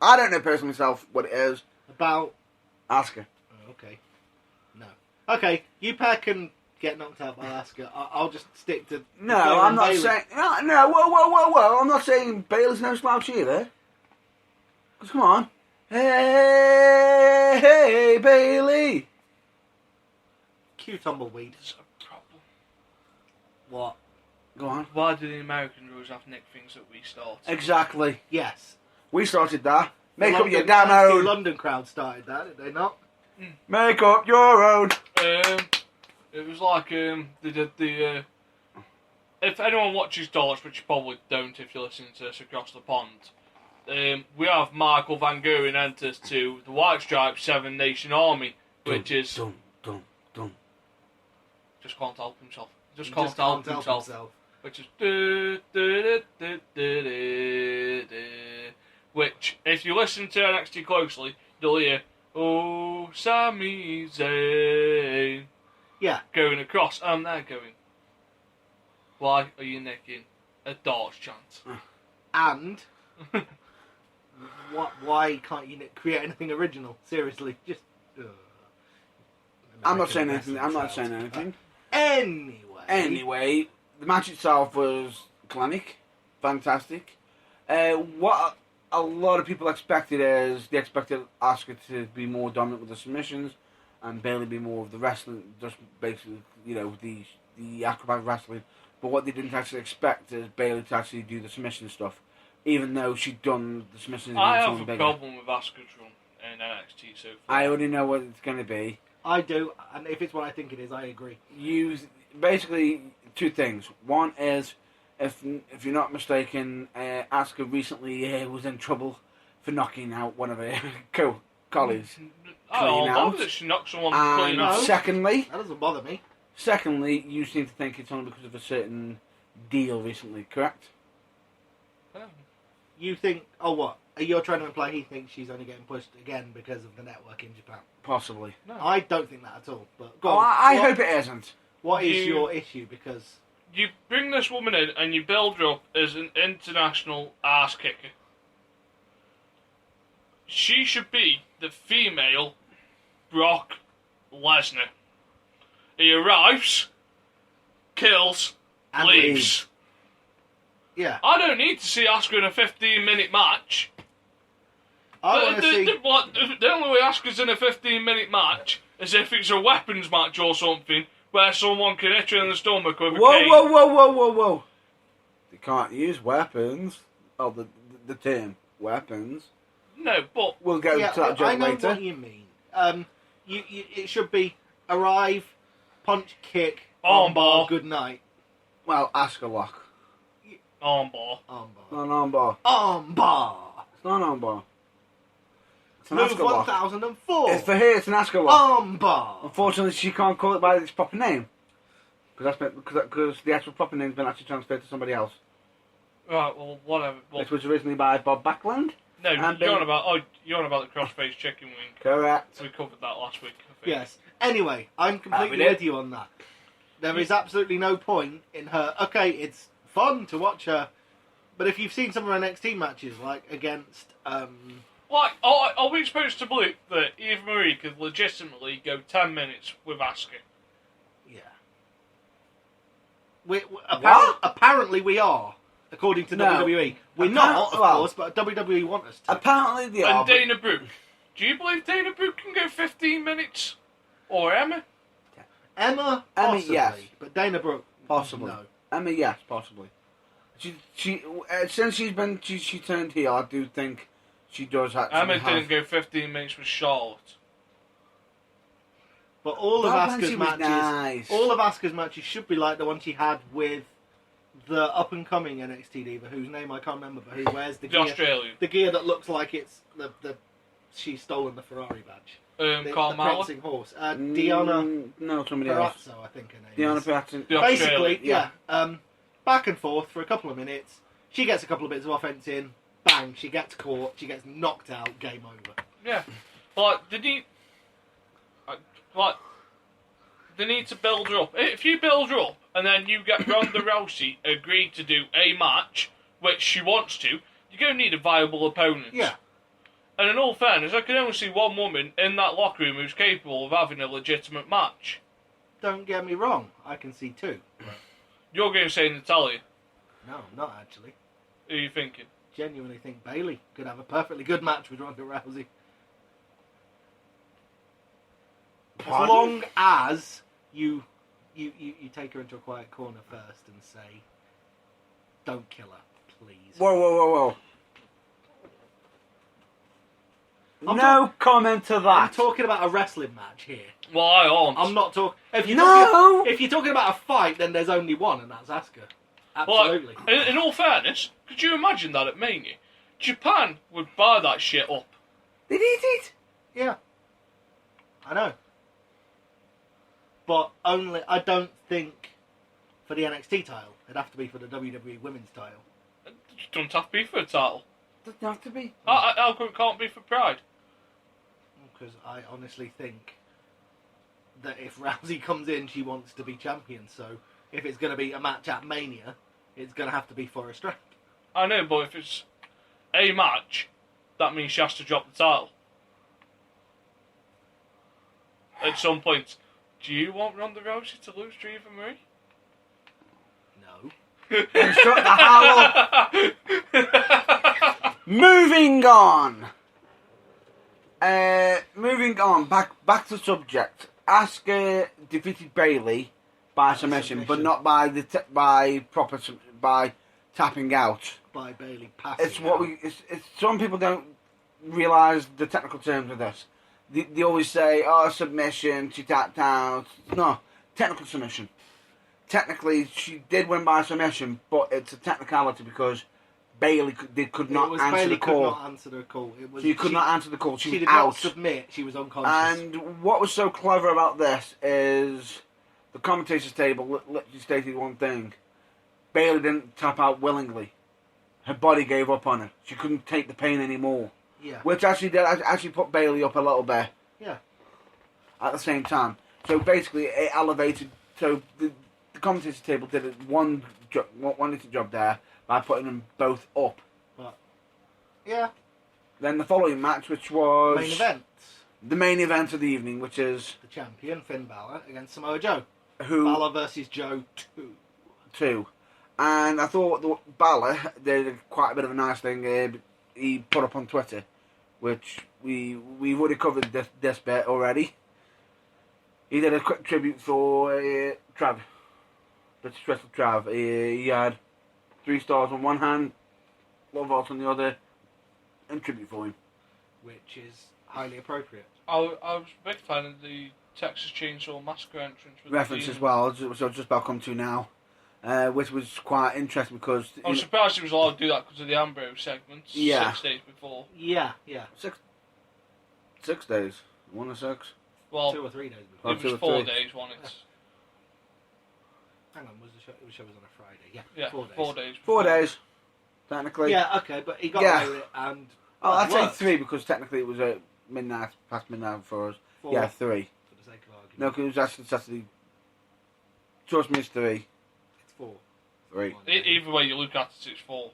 I don't know personally myself what it is. About... Ask her. Oh, okay. No. Okay, you pair can get knocked out by Asuka. I'll just stick to... No, Flair I'm and not Bayley. saying. No, whoa. I'm not saying Bailey's no slouch either. Because come on. Hey, Bailey. Cue tumbleweed. there's a problem. What? Go on. Why do the Americans always have to nick things that we start? Exactly. Yes. We started that. The Make up your London- damn the own. London crowd started that, did they not? Make up your own. It was like they did the. If anyone watches Dulwich, which you probably don't if you're listening to this across the pond, we have Michael Van Buren enters to the White Stripes Seven Nation Army, which is Dum. just can't help himself. Just He can't help himself. Which is which, if you listen to NXT closely, you'll hear "Oh, Sami Zayn" Yeah. going across, and they're going, "Why are you nicking a darts chant?" And... Why can't you create anything original? Seriously, just... I'm not saying anything. Anyway, The match itself was clinic, fantastic. What a lot of people expected is they expected Asuka to be more dominant with the submissions and Bayley be more of the wrestling, just basically, the acrobatic wrestling. But what they didn't actually expect is Bayley to actually do the submission stuff, even though she'd done the submissions. I against have someone a bigger. problem with Asuka's run in NXT so far. I already know what it's going to be. I do, and if it's what I think it is, I agree. Use basically two things. One is, if you're not mistaken, Asuka recently was in trouble for knocking out one of her colleagues. I don't clean know out. that she knocked someone And clean out. secondly, That doesn't bother me. you seem to think it's only because of a certain deal recently, correct? You think, what? You're trying to imply he thinks she's only getting pushed again because of the network in Japan? Possibly. No. I don't think that at all. But go Oh, on. I What- hope it isn't. What is You- your issue? Because You bring this woman in and you build her up as an international ass kicker. She should be the female Brock Lesnar. He arrives, kills, And leaves. yeah, I don't need to see Asuka in a 15-minute match. I want to see. The only way Asuka's in a 15-minute match is if it's a weapons match or something where someone can hit her in the stomach with a cane. Whoa. They can't use weapons. Oh, the term weapons. No, but We'll get Yeah, to that I joke know later. what you mean. It should be arrive, punch, kick, Armbar. good night, Well, Asuka lock. armbar. armbar, Not an armbar. armbar. It's not an armbar. It's an Move Asuka lock. 1004. It's for her, it's an Asuka lock. Armbar. Unfortunately, she can't call it by its proper name. Because the actual proper name's been actually transferred to somebody else. Right, well, whatever. Well, Which was originally by Bob Backlund. no, and you're then- on about the crossface chicken wing. Correct. We covered that last week, I think. Yes. Anyway, I'm completely did. with you on that. There is absolutely no point in her. Okay, it's fun to watch her, but if you've seen some of her NXT matches, like against, Like, are we supposed to believe that Eva Marie could legitimately go 10 minutes with Asuka? yeah, Apparently we are, according to No. WWE. We're not, of Well- course, but WWE want us to. Apparently they are. And but- Dana Brooke. Do you believe Dana Brooke can go 15 minutes? Or Emma? Emma, Emma, possibly, yes. but Dana Brooke, Possibly. no. Emma, yes, possibly. She since she turned heel, I do think she does actually Emma have... didn't go 15 minutes with Charlotte. But all of But when Asuka's she was matches, nice. all of Asuka's matches should be like the one she had with the up and coming NXT diva, whose name I can't remember, but who wears the The gear, Australian. the gear that looks like it's the she's stolen the Ferrari badge. The Carmella. prancing horse, Diana No, somebody else. Perazzo, I think her name Diana is. Perazzo. The Basically, Australian. yeah. Back and forth for a couple of minutes. She gets a couple of bits of offense in. Bang! She gets caught. She gets knocked out. Game over. Yeah. Like, they need... Like, they need to build her up. If you build her up, and then you get Ronda Rousey agreed to do a match, which she wants to, you're going to need a viable opponent. Yeah. And in all fairness, I can only see one woman in that locker room who's capable of having a legitimate match. Don't get me wrong. I can see two. You're going to say Natalia. No, not actually. Who are you thinking? Genuinely think Bailey could have a perfectly good match with Ronda Rousey. As Pardon? long as you take her into a quiet corner first and say, "Don't kill her, please." Whoa. I'm No comment to I'm that. talking about a wrestling match here. Well, I aren't. I'm not talking. If you're talking about a fight, then there's only one, and that's Asuka. Absolutely. Well, in all fairness, could you imagine that at Mania? Japan would buy that shit up. They did it. Yeah. I know. But I don't think for the NXT title. It'd have to be for the WWE Women's title. It doesn't have to be for a title. Doesn't have to be. How come it can't be for Pride? Because I honestly think that if Rousey comes in, she wants to be champion. So if it's going to be a match at Mania, it's going to have to be for a strap. I know, but if it's a match, that means she has to drop the title. At some point, do you want Ronda Rousey to lose to Eva Marie? No. Shut the hell up. Moving on. Back to subject. Asuka defeated Bailey by submission, but not by by tapping out. By Bailey passing. It's what It's some people don't realise the technical terms of this. They always say, "Oh, submission, she tapped out." No, technical submission. Technically, she did win by submission, but it's a technicality because Bailey could not answer Bailey the call. could not answer the call. It was, She could not answer the call. She was did out. not submit. She was unconscious. And what was so clever about this is the commentators table literally stated one thing: Bailey didn't tap out willingly. Her body gave up on her. She couldn't take the pain anymore. Yeah. Which actually put Bailey up a little bit. Yeah. At the same time, so basically it elevated. So the commentators table did one little job there by putting them both up. But yeah. Then the following match, which was Main event. the main event of the evening, which is The champion Finn Balor against Samoa Joe. who Balor versus Joe 2. And I thought Balor did quite a bit of a nice thing. He put up on Twitter, which we've already covered this bit already. He did a quick tribute for Trav, British wrestler Trav. He had 3 stars on one hand, love hearts on the other, in tribute for him. Which is highly appropriate. I was a big fan of the Texas Chainsaw Massacre entrance. With Reference the as well, which I'll just about come to now, which was quite interesting because I'm surprised he was allowed to do that because of the Ambrose segment. Yeah. 6 days before. Yeah. 6 days, 1 or 6. Well, 2 or 3 days before. it 2 was or 4 3. days, wasn't it? Hang on, the show was on a Friday. Yeah. Yeah, 4 days. 4 days. 4 before. days, technically. Yeah, okay, but he got Yeah. away with it and Oh, I'd say worked 3 because technically it was past midnight for us. 4 Yeah, 3. for the sake of argument. No, because it was actually Saturday. Trust me, it's 3. It's 4. 3. Either way you look at it, it's 4.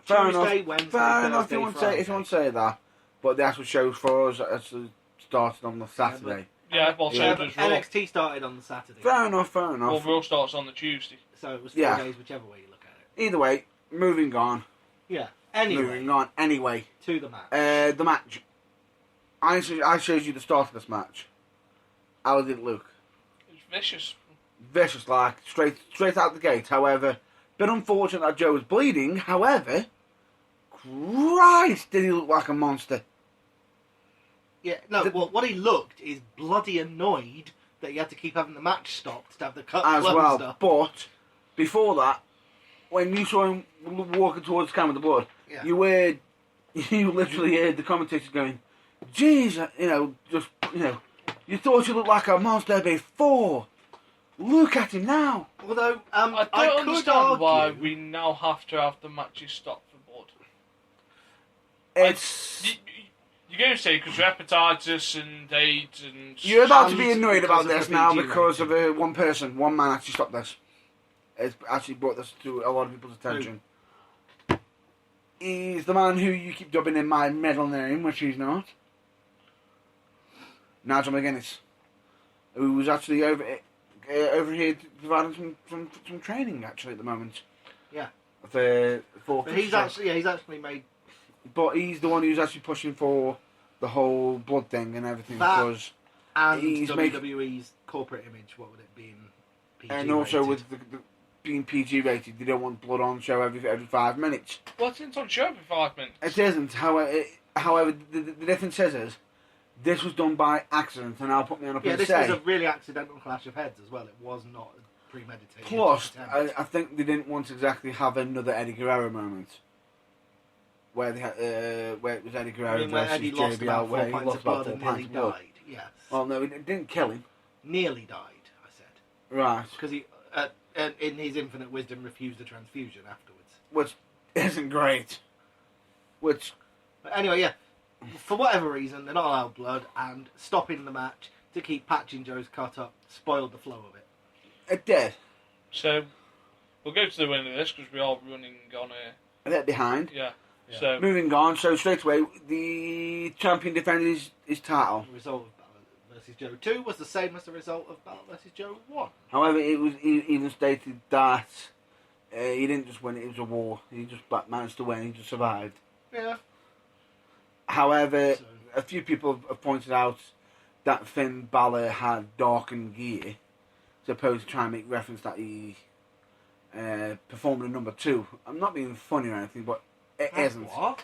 Fair Tuesday, enough. Wednesday, Fair enough. If Thursday, you want to Friday. say that, but the actual show for us actually started on the Saturday. Yeah, well, so Yeah. does Raw. NXT started on the Saturday, Fair enough. Well, Raw starts on the Tuesday. so it was 4 Yeah. days, whichever way you look at it. Either way, moving on. Yeah. Anyway, Moving on. Anyway, to the match. the match. I showed you the start of this match. How did it look? It's vicious. Vicious, like straight out the gate. However, bit unfortunate that Joe was bleeding. However, Christ, did he look like a monster? Yeah, no, well, what he looked is bloody annoyed that he had to keep having the match stopped to have the cut As closed well. up. But before that, when you saw him walking towards the camera with the blood, Yeah. you literally heard the commentators going, "Jeez, you thought you looked like a monster before. Look at him now." Although, I I don't could understand argue, why we now have to have the matches stopped for blood. It's You're going to say because of hepatitis and AIDS and... you're about to be And annoyed because about of this the now PG because rating. of one man actually stopped this. It's actually brought this to a lot of people's attention. He's the man who you keep dubbing in my middle name, which he's not. Nigel McGuinness, who was actually over here providing some training actually at the moment. Yeah. For But he's actually made but he's the one who's actually pushing for the whole blood thing and everything That- because and He's WWE's corporate image. What would it be in PG and also rated? with the being PG rated, they don't want blood on show every 5 minutes. Well, it's on show for 5 minutes. It isn't. However, the difference is this was done by accident, and I'll put me on up Yeah, and this say. was a really accidental clash of heads as well. It was not premeditated. Plus, attempt. I think they didn't want to exactly have another Eddie Guerrero moment. Where they had, where it was Eddie Guerrero where versus Eddie lost JBL, about where 4 he pints lost of about blood 4 and nearly pints of blood. died. Yes. Well, no, it didn't kill him. Nearly died, I said. Right. Because he, in his infinite wisdom, refused the transfusion afterwards. Which isn't great. Which, But anyway, yeah. For whatever reason, they're not allowed blood, and stopping the match to keep patching Joe's cut up spoiled the flow of it. it did. So, we'll go to the winner of this because we are running on A bit behind. Yeah. Yeah. So, Moving on, so straight away, the champion defends his title. The result of Balor vs. Joe 2 was the same as the result of Balor vs. Joe 1. However, it was even stated that he didn't just win, it was a war. He just managed to win, he just survived. Yeah. However, So- a few people have pointed out that Finn Balor had darkened gear, supposed to try and make reference that he performed in number 2. I'm not being funny or anything, but it isn't. What?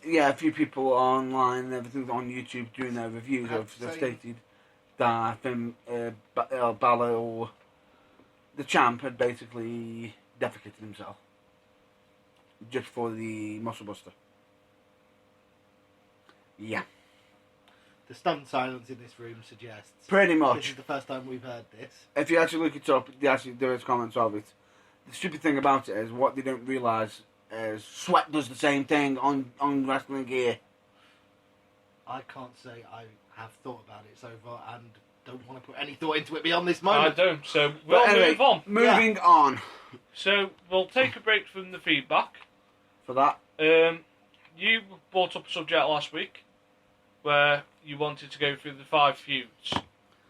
Yeah, a few people online and everything on YouTube doing their reviews I'd have say- stated that Finn Balor or the champ had basically defecated himself just for the Muscle Buster. Yeah, The stunned silence in this room suggests pretty this much. is the first time we've heard this. If you actually look it up, there is comments of it. The stupid thing about it is what they don't realise is Sweat does the same thing on wrestling gear. I can't say I have thought about it so far and don't want to put any thought into it beyond this I moment. don't. So, But we'll anyway, move on. moving on So, we'll take a break from the feedback. for that. You brought up a subject last week where you wanted to go through the 5 feuds.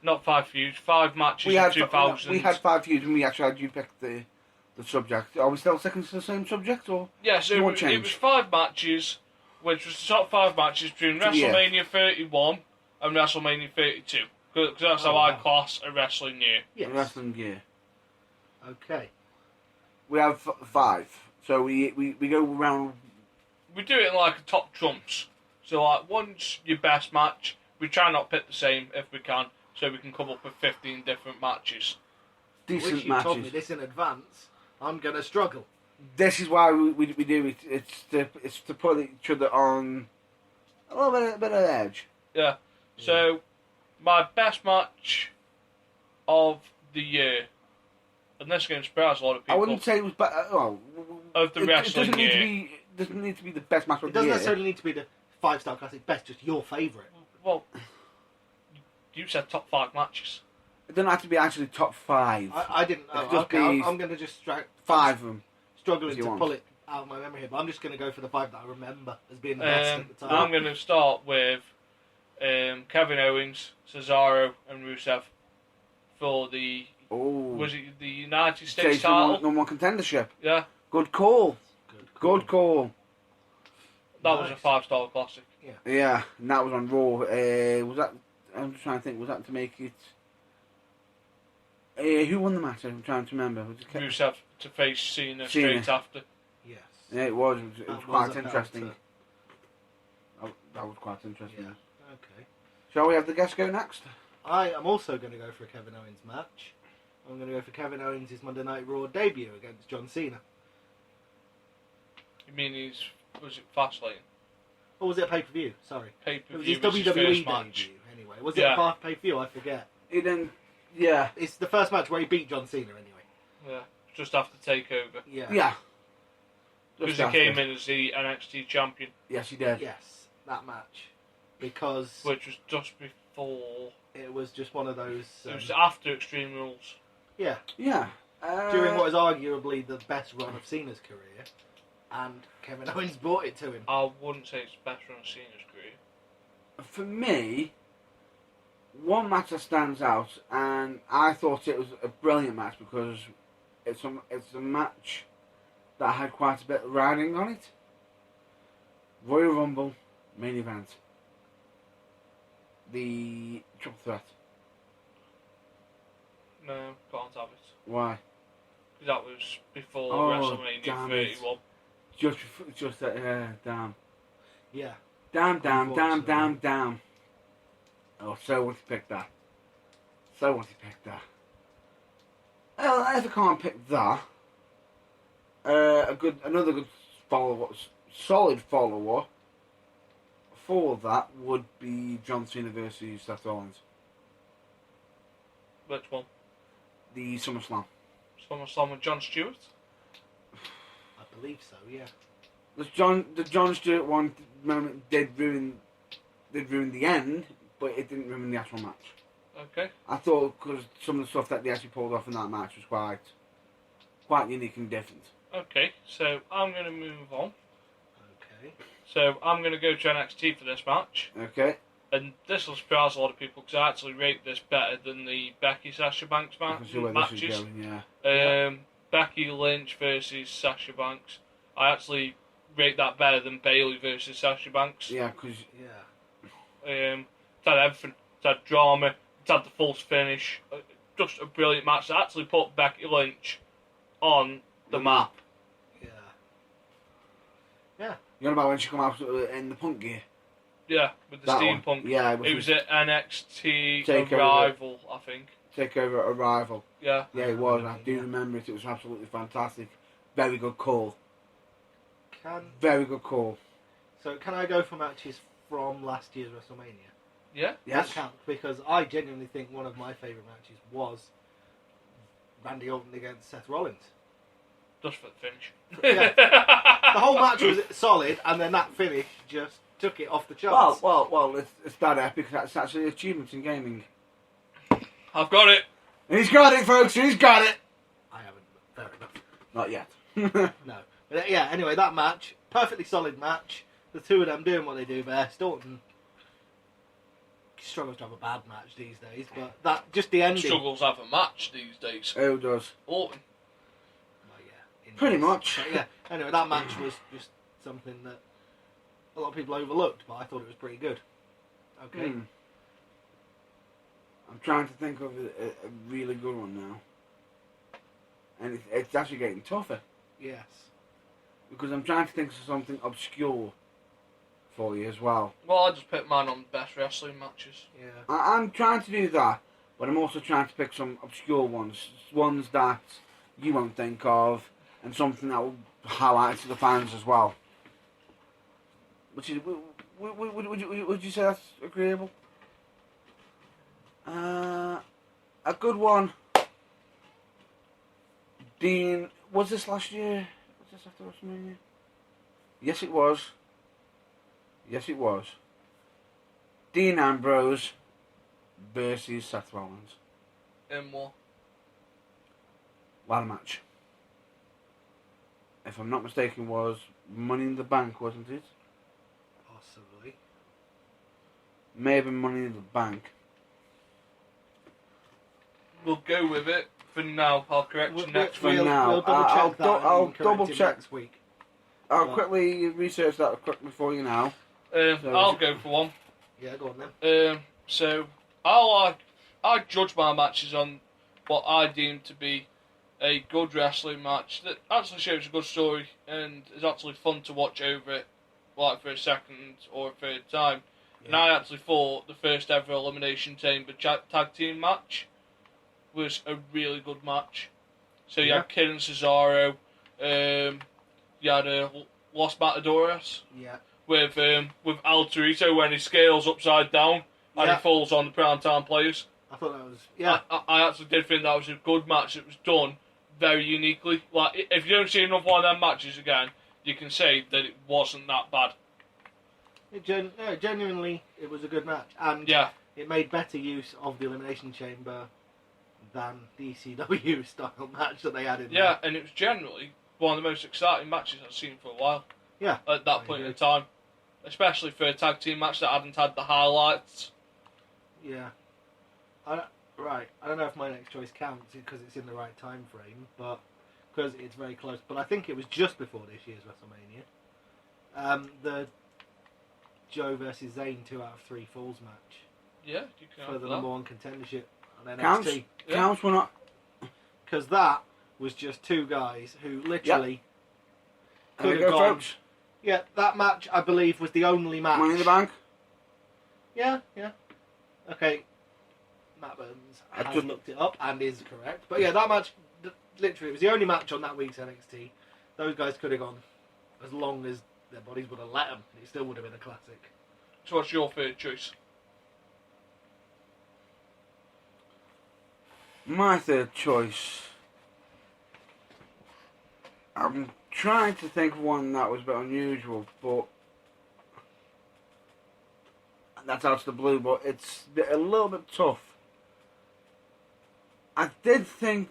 Not 5 feuds, 5 matches We in had 2000. we had 5 views and we actually had you pick the subject. Are we still sticking to the same subject or? Yeah, so You it want was change? 5 matches, which was the top 5 matches between Yeah. WrestleMania 31 and WrestleMania 32. Because that's how Oh, I wow. class a wrestling year. Yes. Wrestling gear. Okay. We have 5. So we go around. We do it in like a top trumps. So like one's your best match. We try not pick the same if we can, so we can come up with 15 different matches. Decent Wish you told me matches. this in advance. I'm going to struggle. This is why we do it. It's to put each other on a little bit of edge. Yeah. So my best match of the year, and this is going to surprise a lot of people. I wouldn't say it was better. Well, Of the it wrestling doesn't need to year. be. Doesn't need to be the best match of It the doesn't year. necessarily need to be the 5-star classic best, just your favourite. Well, you said top 5 matches. It doesn't have to be actually top 5. I didn't. It'd Oh, just okay, be I'm going to just 5 of them. struggling if you to want. pull it out of my memory here, but I'm just going to go for the 5 that I remember as being the best at the time. I'm going to start with Kevin Owens, Cesaro, and Rusev for the Oh. was it the United States Chase title? number one contendership. Yeah, Good call. Good call. that was a 5-star classic. Yeah, and that was on Raw. Was that? I'm just trying to think. Was that to make it? Who won the match? I'm trying to remember. Was it Rusev to face Cena Cena. straight after. Yes. Yeah, it was. It was That quite was a interesting. belter. That was quite interesting. Yeah. Okay. Shall we have the guest go next? I am also going to go for a Kevin Owens match. I'm going to go for Kevin Owens' Monday Night Raw debut against John Cena. You mean was it Fastlane? Or was it a pay-per-view? Sorry. Pay It was per his view was his WWE first debut, match. anyway. Was Yeah. it a pay-per-view? I forget. It then, yeah, It's the first match where he beat John Cena, anyway. Yeah, just after Takeover. Yeah. yeah. Because Just he after. came in as the NXT champion, Yes, he did. Yes, that match. Because which was just before. it was just one of those... It was after Extreme Rules. yeah. Yeah. During what is arguably the best run of Cena's career. And Kevin Owens brought it to him. I wouldn't say it's better than Cena's career. For me, one match that stands out, and I thought it was a brilliant match because it's a match that had quite a bit of riding on it. Royal Rumble main event. The triple threat. No, can't have it. Why? That was before Oh, WrestleMania damn it. 31. Just damn. Yeah. Damn. Oh, so what he picked that. Well, if I can't pick that, another good solid follower for that would be John Cena versus Seth Rollins. Which one? The SummerSlam. SummerSlam with Jon Stewart? I believe so, yeah. The John Stewart one moment did ruin the end, but it didn't ruin the actual match. Okay. I thought because some of the stuff that they actually pulled off in that match was quite unique and different. Okay, so I'm going to move on. Okay. So I'm going to go to NXT for this match. Okay. And this will surprise a lot of people because I actually rate this better than the Becky Sasha Banks I can see where this is matches. going, yeah. Becky Lynch versus Sasha Banks. I actually rate that better than Bayley versus Sasha Banks. Yeah, because Yeah. It's had everything. It's had drama. It's had the false finish. Just a brilliant match that actually put Becky Lynch on the map. Yeah. Yeah. you know about when she come out in the punk gear? Yeah, with the That one. steampunk. Yeah, It was at NXT Takeover. Arrival, I think. Takeover Arrival. Yeah. Yeah, it was. I do Yeah. remember it. It was absolutely fantastic. Very good call. Can I go for matches from last year's WrestleMania? Yeah. Yes. That counts, because I genuinely think one of my favourite matches was Randy Orton against Seth Rollins. Just for the finish. Yeah. The whole match was solid, and then that finish just took it off the charts. Well. It's that epic. That's actually achievements in gaming. I've got it. He's got it, folks. He's got it. I haven't, but fair enough. Not yet. No. But yeah, anyway, that match, perfectly solid match. The two of them doing what they do best. Orton struggles to have a bad match these days, but that just the ending. Struggles have a match these days. Who does? Orton. Well, yeah, Pretty indeed. much. But yeah. Anyway, that match was just something that a lot of people overlooked, but I thought it was pretty good. Okay. I'm trying to think of a really good one now. And it's actually getting tougher. Yes. Because I'm trying to think of something obscure for you as well. Well, I just picked mine on best wrestling matches. Yeah. I'm trying to do that, but I'm also trying to pick some obscure ones. Ones that you won't think of, and something that will highlight to the fans as well. Which is, would you say that's agreeable? A good one. Dean, was this last year? Was this after WrestleMania? Yes, it was. Yes, it was. Dean Ambrose versus Seth Rollins. In what? Ladder match. If I'm not mistaken, was Money in the Bank, wasn't it? Possibly. may have been Money in the Bank. We'll go with it for now. I'll correct you next For week. now. We'll double I'll check that. I'll and correct double him check. next week. I'll Well- quickly research that quickly for you now. I'll go for one. Yeah, go on then. So I judge my matches on what I deem to be a good wrestling match that actually shows a good story and is actually fun to watch over it, like for a second or a third time. And Yeah. I actually thought the first ever Elimination Chamber tag team match was a really good match. So you had Kid and Cesaro, you had Los Matadores Yeah. with Al Torito when he scales upside down and Yeah. he falls on the primetime players. I thought that was I actually did think that was a good match. It was done very uniquely. Like, if you don't see another one of them matches again, you can say that it wasn't that bad. Genuinely, it was a good match, and Yeah, it made better use of the Elimination Chamber than the ECW style match that they had in yeah, and it was generally one of the most exciting matches I've seen for a while. Yeah, At that I point in agree. time. Especially for a tag team match that hadn't had the highlights. there. Yeah. I don't know if my next choice counts because it's in the right time frame, but because it's very close. But I think it was just before this year's WrestleMania. The Joe versus Zayn 2 out of 3 Falls match Yeah, you can for have the that. number 1 contendership on Counts. NXT. Yeah. Counts were not. Because that was just 2 guys who literally There you could have go, gone. folks. Yeah, that match I believe was the only match. Money in the Bank. Yeah. Okay. Matt Burns I has just- looked it up and is correct. But yeah, that match, literally, it was the only match on that week's NXT. Those guys could have gone as long as their bodies would have let them. It still would have been a classic. So what's your third choice? My third choice. I'm trying to think of one that was a bit unusual, but that's out of the blue. But it's a little bit tough. I did think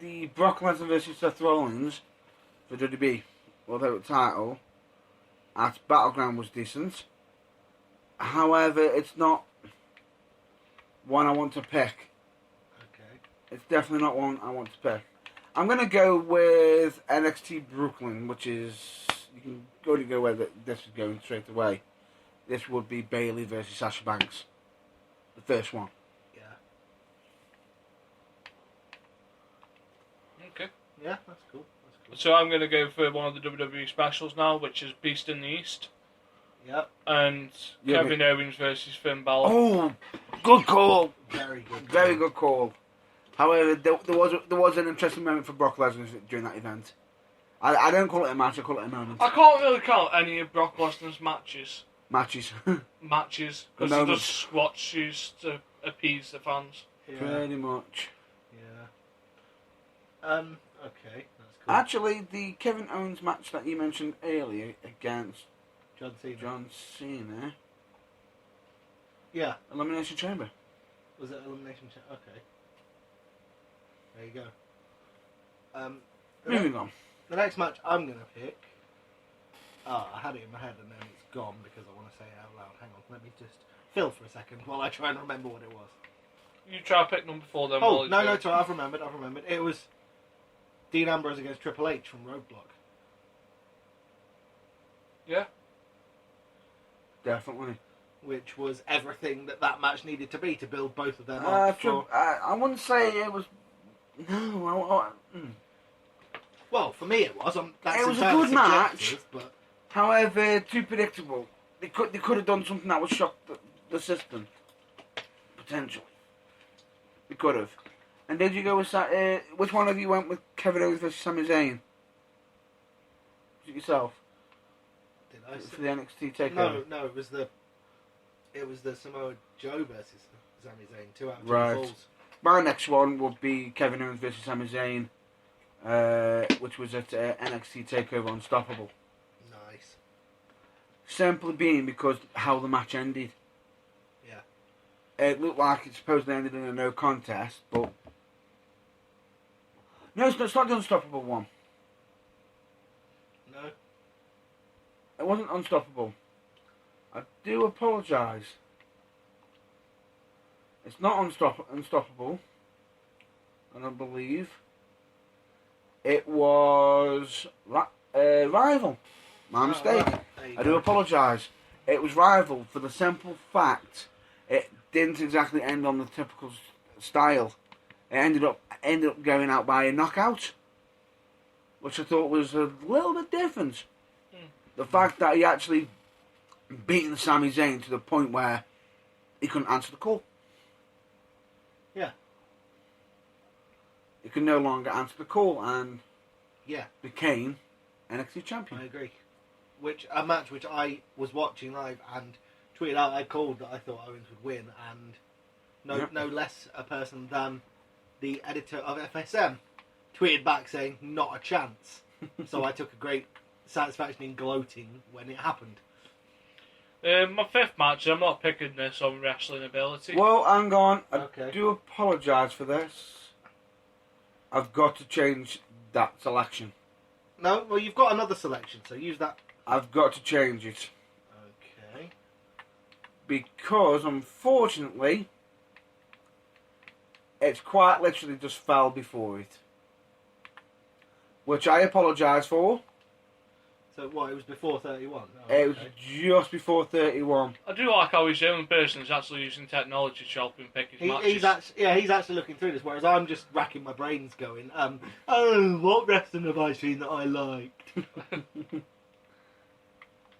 the Brock Lesnar versus Seth Rollins for WWE without title at Battleground was decent. However, it's not one I want to pick. Okay. It's definitely not one I want to pick. I'm going to go with NXT Brooklyn, which is... You can go where this is going straight away. This would be Bayley versus Sasha Banks. The first one. Yeah. Okay. Yeah, that's cool. That's cool. So I'm going to go for one of the WWE specials now, which is Beast in the East. Yep. And Yeah, Kevin Owens versus Finn Balor. Oh, good call. Very good. Very good call. However, there was an interesting moment for Brock Lesnar during that event. I don't call it a match, I call it a moment. I can't really count any of Brock Lesnar's matches. Matches. Because The he moments. does squats to appease the fans. Yeah. Pretty much. Yeah. Okay, that's cool. Actually, the Kevin Owens match that you mentioned earlier against John Cena. John Cena, Yeah. Elimination Chamber. Was it Elimination Chamber? Okay. There you go. Moving on. The next match I'm going to pick... Oh, I had it in my head and then it's gone because I want to say it out loud. Hang on, let me just fill for a second while I try and remember what it was. You try to pick number 4 then. Oh, while no, he's it's all right, I've remembered. It was Dean Ambrose against Triple H from Roadblock. Yeah. Definitely. Which was everything that match needed to be to build both of them up. I wouldn't say it was... No, Well, for me it was. That's It was a entirely good match. subjective, But However, too predictable. They could have done something that would shock the system. Potentially. They could have. And did you go with... which one of you went with Kevin Owens versus Sami Zayn? Was it yourself? did I For say? the NXT takeover? No, it was the Samoa Joe versus Sami Zayn. 2 out of 2 Right. falls. My next one would be Kevin Owens versus Sami Zayn, which was at NXT Takeover Unstoppable. Nice. Simply being because how the match ended. Yeah. It looked like it supposedly ended in a no contest, but no, it's not the Unstoppable one. No. It wasn't Unstoppable. I do apologise. It's not Unstoppable. And I believe it was Rival. My mistake. Right. There you I go. do apologise. It was Rival for the simple fact it didn't exactly end on the typical style. It ended up going out by a knockout, which I thought was a little bit different. The fact that he actually beaten Sami Zayn to the point where he couldn't answer the call. Yeah. He could no longer answer the call and Yeah, became NXT I champion. agree. A match which I was watching live and tweeted out I called that I thought Owens would win, and Yep. no less a person than the editor of FSM tweeted back saying not a chance. So I took a great satisfaction in gloating when it happened. My fifth match, I'm not picking this on wrestling ability. Well, hang on. I Okay. do apologise for this. I've got to change that selection. No, well you've got another selection, so use that. I've got to change it. Okay. Because, unfortunately, it's quite literally just fell before it. Which I apologise for. So what? It was before 31. Oh, It was okay. just before 31. I do like how he's the only person who's actually using technology to help him pick his matches. He's actually looking through this, whereas I'm just racking my brains going, oh, what wrestling have I seen that I liked?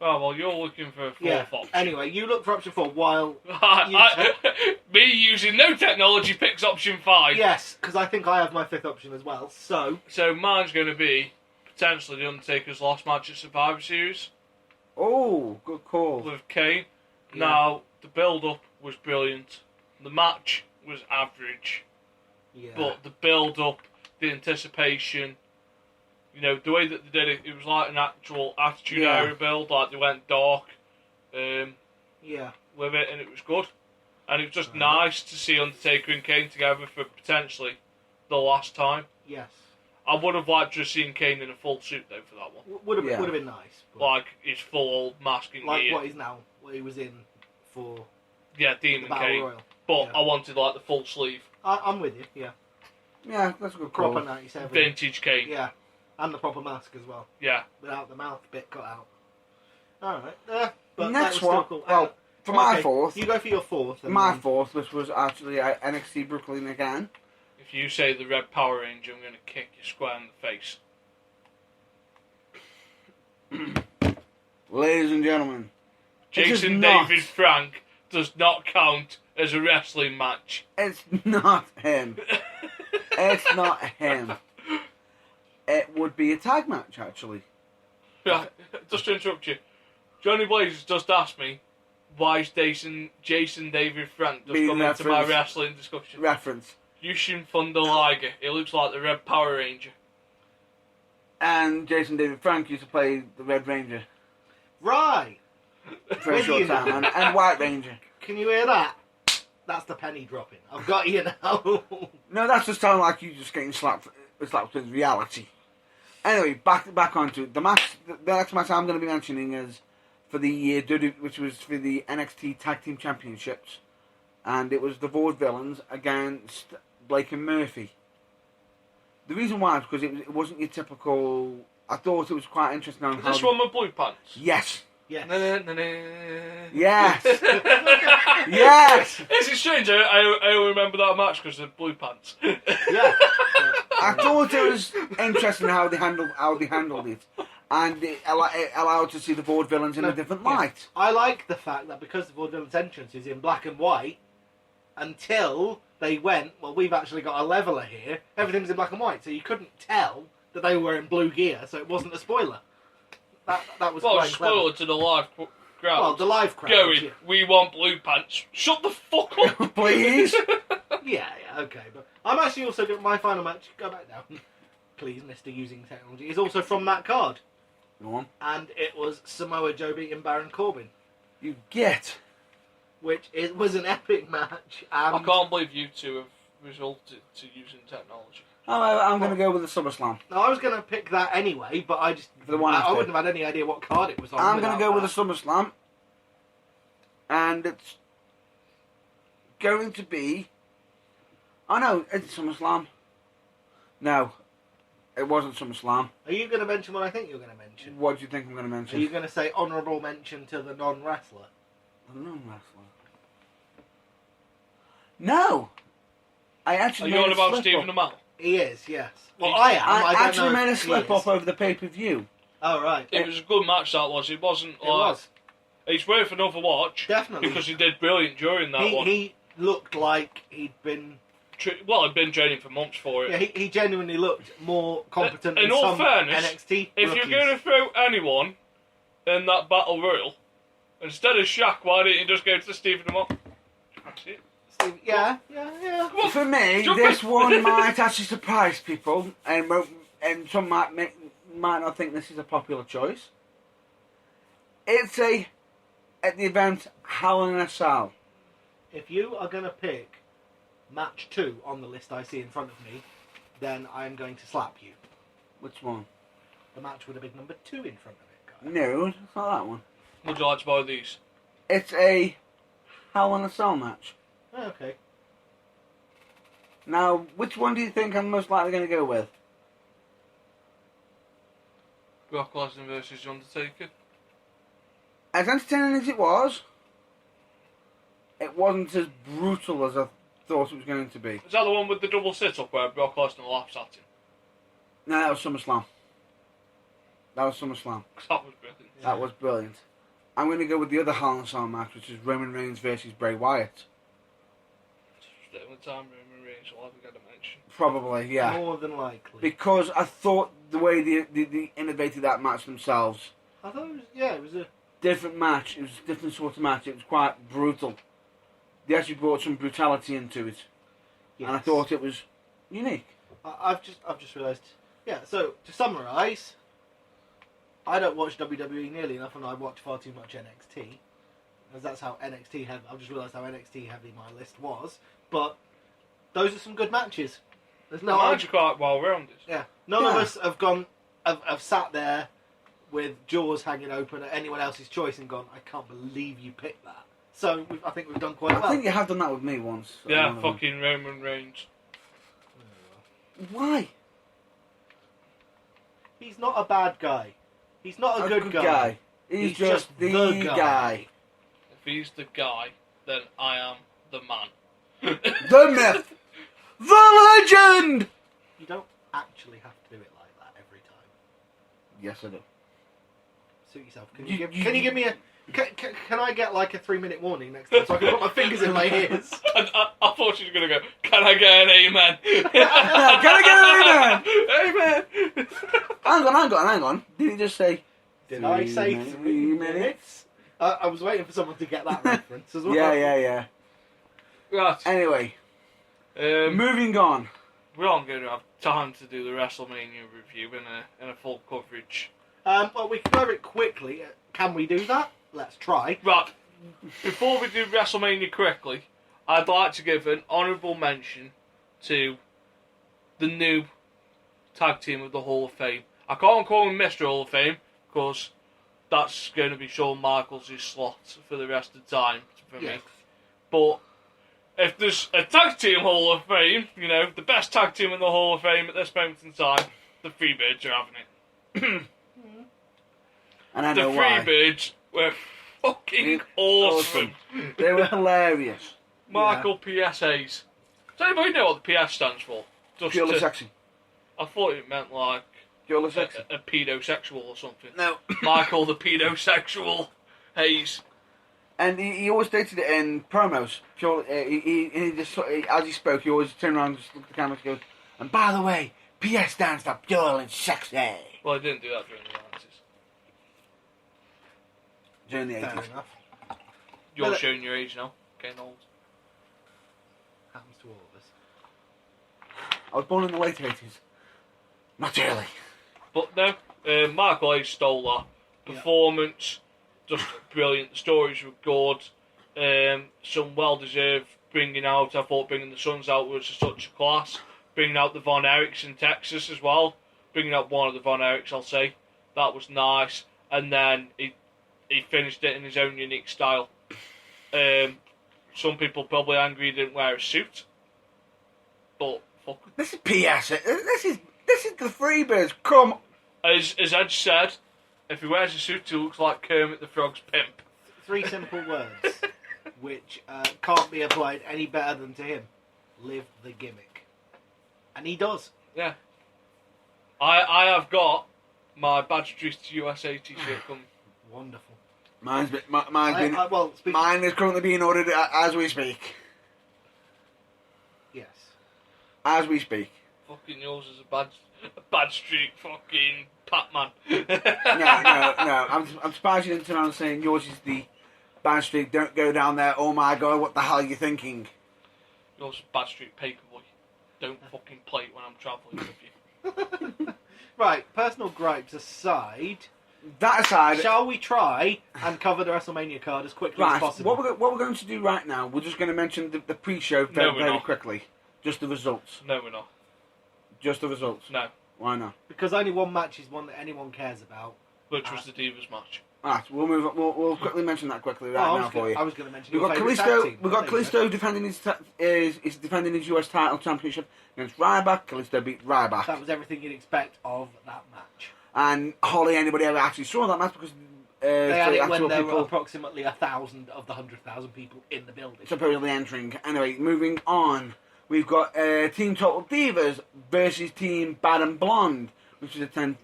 Oh, well, you're looking for a fourth option. Anyway, you look for option 4 while... Me using no technology picks option 5. Yes, because I think I have my 5th option as well, so... So mine's going to be potentially The Undertaker's last match at Survivor Series Oh, good call. with Kane. Yeah. Now, the build-up was brilliant. The match was average. Yeah. But the build-up, the anticipation, you know, the way that they did it, it was like an actual Attitude Yeah. Era build. Like, they went dark Yeah. with it, and it was good. And it was just Right. nice to see Undertaker and Kane together for potentially the last time. Yes. I would have liked to have seen Kane in a full suit, though, for that one. Would have Yeah. been nice. But Like, his full old mask and like gear. what he's now, what he was in for Yeah, the Demon Battle Kane. Royal. But Yeah. I wanted, like, the full sleeve. I'm with you, yeah. Yeah, that's a good call. Proper 97. Vintage Kane. Yeah. And the proper mask as well. Yeah. Without the mouth bit cut out. Alright. But that Next was still one, cool. well, for my Okay, fourth, You go for your 4th. and my then- fourth, which was actually NXT Brooklyn again. If you say the Red Power Ranger, I'm going to kick you square in the face. Ladies and gentlemen, it is Jason not- David Frank does not count as a wrestling match. It's not him. It's not him. It would be a tag match, actually. Right, just to interrupt you, Johnny Blaze just asked me why is Jason David Frank just Being come into my referenced. wrestling discussion. Reference. Yushin Thunder Liger. He looks like the Red Power Ranger. And Jason David Frank used to play the Red Ranger Right. for a short time, and White Ranger. Can you hear that? That's the penny dropping. I've got you now. No, that's just sounding like you just getting slapped with reality. Anyway, back onto it. The match. The next match I'm going to be mentioning is for the which was for the NXT Tag Team Championships, and it was the Vaudevillains against Blake and Murphy. The reason why is because it wasn't your typical. I thought it was quite interesting on Is how. this one with blue pants? Yes. Yes. Yes. Yes. Is it strange? I only remember that match because of blue pants. Yeah. I thought it was interesting how they handled it, and it allowed to see the Vaudevillains in a different light. I like the fact that because the Vaudevillains' entrance is in black and white, until they went, well, we've actually got a leveler here, everything's in black and white, so you couldn't tell that they were in blue gear, so it wasn't a spoiler. That was Well, quite clever. spoiler to the live crowd. Well, the live crowd. Going, we want blue pants. Shut the fuck up. Please. Yeah, okay. But I'm actually also going my final match. Go back now, please, Mr. Using Technology. Is also from that card, Go on. and it was Samoa Joe beating Baron Corbin, You get. which was an epic match. And I can't believe you two have resulted to using technology. I'm going to go with the SummerSlam. Now, I was going to pick that anyway, but I just For the one I after. wouldn't have had any idea what card it was on. I'm going to without go with that. the SummerSlam, and it's going to be... Oh no, it's SummerSlam. No, it wasn't SummerSlam. Are you going to mention what I think you're going to mention? What do you think I'm going to Are mention? you going to say honourable mention to the non-wrestler? The non-wrestler. No! I Are actually you made on a about slip Stephen up. Amell? He is, yes. Well, He- I am. I don't actually know made a if he slip is. up over the pay-per-view. Oh, right. It was a good match, that was. It wasn't It like... was. It's worth another watch. Definitely. Because he did brilliant during that one. He looked like he'd been... Well, I'd been training for months for it. Yeah, he genuinely looked more competent In than all some fairness, NXT If rookies. you're going to throw anyone in that battle royal, instead of Shaq, why didn't you just go to Stephen Amell? That's it. Yeah. Come on. For me, Jump this in. one might actually surprise people, and some might not think this is a popular choice. It's at the event Hell in a Cell. If you are going to pick match 2 on the list I see in front of me, then I'm going to slap you. Which one? The match with a big number 2 in front of it, guy. No, it's not that one. Would you like to buy these? It's a Hell in a Cell match. Oh, okay. Now, which one do you think I'm most likely going to go with? Brock Lesnar versus The Undertaker. As entertaining as it was wasn't as brutal as I thought it was going to be. Is that the one with the double sit-up where Brock Lesnar laughs at him? No, that was SummerSlam. That was SummerSlam. 'Cause that was brilliant. That was brilliant. I'm going to go with the other Hell in a Cell match, which is Roman Reigns versus Bray Wyatt. The only time Roman Reigns will ever get a mention. Probably, yeah. More than likely. Because I thought the way they innovated that match themselves, I thought it was a... different match. It was a different sort of match. It was quite brutal. They actually brought some brutality into it, Yes. and I thought it was unique. I've just realised. Yeah, so to summarise, I don't watch WWE nearly enough, and I watch far too much NXT. Because that's how NXT heavy. I've just realised how NXT heavy my list was. But those are some good matches. There's no The match quite well rounded. Yeah, none of Yeah. us have gone. Have sat there with jaws hanging open at anyone else's choice and gone, I can't believe you picked that. So I think we've done quite I well. think you have done that with me once. Yeah, One of them. fucking Roman Reigns. Why? He's not a bad guy. He's not a good guy. He's, He's just just the the guy. guy. If he's the guy, then I am the man. The myth. The legend. You don't actually have to do it like that every time. Yes, I do. Suit yourself. Can You- you give? you- Can you give me a? Can I get like a 3-minute warning next time so I can put my fingers in my ears? I thought she was going to go, can I get an amen? Can I get an amen? Hang on. Did he just say? Did I say 3 3 minutes? I was waiting for someone to get that reference as well. Yeah. Right. Anyway, Um, moving on. we aren't going to have time to do the WrestleMania review in a full coverage. Well, we can cover it quickly. Can we do that? Let's try. Right, before we do WrestleMania correctly, I'd like to give an honourable mention to the new tag team of the Hall of Fame. I can't call him Mr. Hall of Fame, because that's going to be Shawn Michaels' slot for the rest of the time for me. Yeah. But if there's a tag team Hall of Fame, you know, the best tag team in the Hall of Fame at this moment in time, the Freebirds are having it. And I The know why. Freebirds were fucking awesome. They were hilarious. Michael P.S. Hayes. Does anybody know what the PS stands for? Just Purely to- sexy. I thought it meant like Purely a, sexy. a pedosexual or something. No. Michael the pedosexual Hayes. And he always stated it in promos. Purely, he just as he spoke, he always turned around and just looked at the camera and goes, and by the way, PS stands for purely sexy. Well, I didn't do that during the 90s. During the Fair 80s. enough. You're Well, showing your age now. Getting old. Happens to all of us. I was born in the late 80s. Not early. But no, Michael Hayes stole that. Performance, just brilliant. The stories were good. Some well-deserved bringing out. I thought bringing the Suns out was such a class. Bringing out the Von Erichs in Texas as well. Bringing out one of the Von Erichs, I'll say. That was nice. And then he finished it in his own unique style. Some people probably angry he didn't wear a suit. But fuck. This is PS. This is the Freebirds. Come. As Edge said, if he wears a suit, he looks like Kermit the Frog's pimp. 3 simple words, which can't be applied any better than to him. Live the gimmick. And he does. Yeah. I have got my Bad Street USA t-shirt coming. Wonderful. Mine is currently being ordered as we speak. Yes. As we speak. Fucking yours is a bad street fucking Pac-Man. No. I'm surprised you didn't turn around and saying yours is the bad streak. Don't go down there. Oh my god, what the hell are you thinking? Yours is Bad Street Paperboy. Don't fucking play it when I'm travelling with you. Right, personal gripes aside, That aside, shall we try and cover the WrestleMania card as quickly as right, possible? what we're going to do right now, we're just going to mention the pre-show No, very, we're very not. quickly. Just the results. No, we're not. Just the results. No. Why not? Because only one match is one that anyone cares about. Which was the Divas match. Alright, we'll move on. We'll quickly mention that quickly now for you. I was going to mention We've your got favourite tag Kalisto. team. We've got There you go. Kalisto defending his US title championship against Ryback. Kalisto beat Ryback, That was everything you'd expect of that match. and hardly anybody ever actually saw that match because They had the it when actual there were people approximately 1,000 of the 100,000 people in the building. supposedly entering. Anyway, moving on, we've got Team Total Divas versus Team Bad and Blonde, which is a 10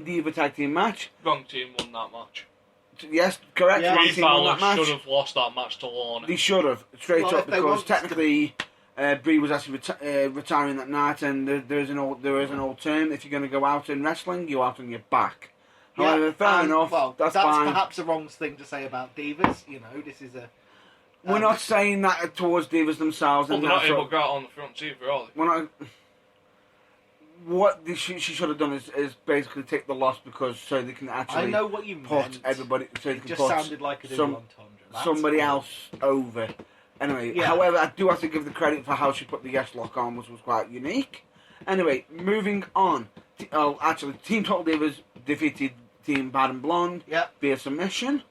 Diva tag team match. Wrong team won that match. Yes, correct. Yeah. Wrong Brie team won Fowler that match. should have lost that match to Lorna. They should have, straight Well, up, if they because want technically Brie was actually retiring that night, and there is an old term: if you're going to go out in wrestling, you're out on your back. However, fair and, enough. Well, that's fine. perhaps a wrong thing to say about divas. You know, this is a. We're not saying that towards divas themselves. Well, And they're not that able sort to go out on the front either, are they? we're not. What she should have done is basically take the loss because so they can actually I know what you put meant. everybody. So they It can just put sounded like a double some- entendre. That's somebody all. else over. Anyway, Yeah. however, I do have to give the credit for how she put the yes lock on, which was quite unique. Anyway, moving on. Team Total Divas defeated Team Bad and Blonde Yep. via submission.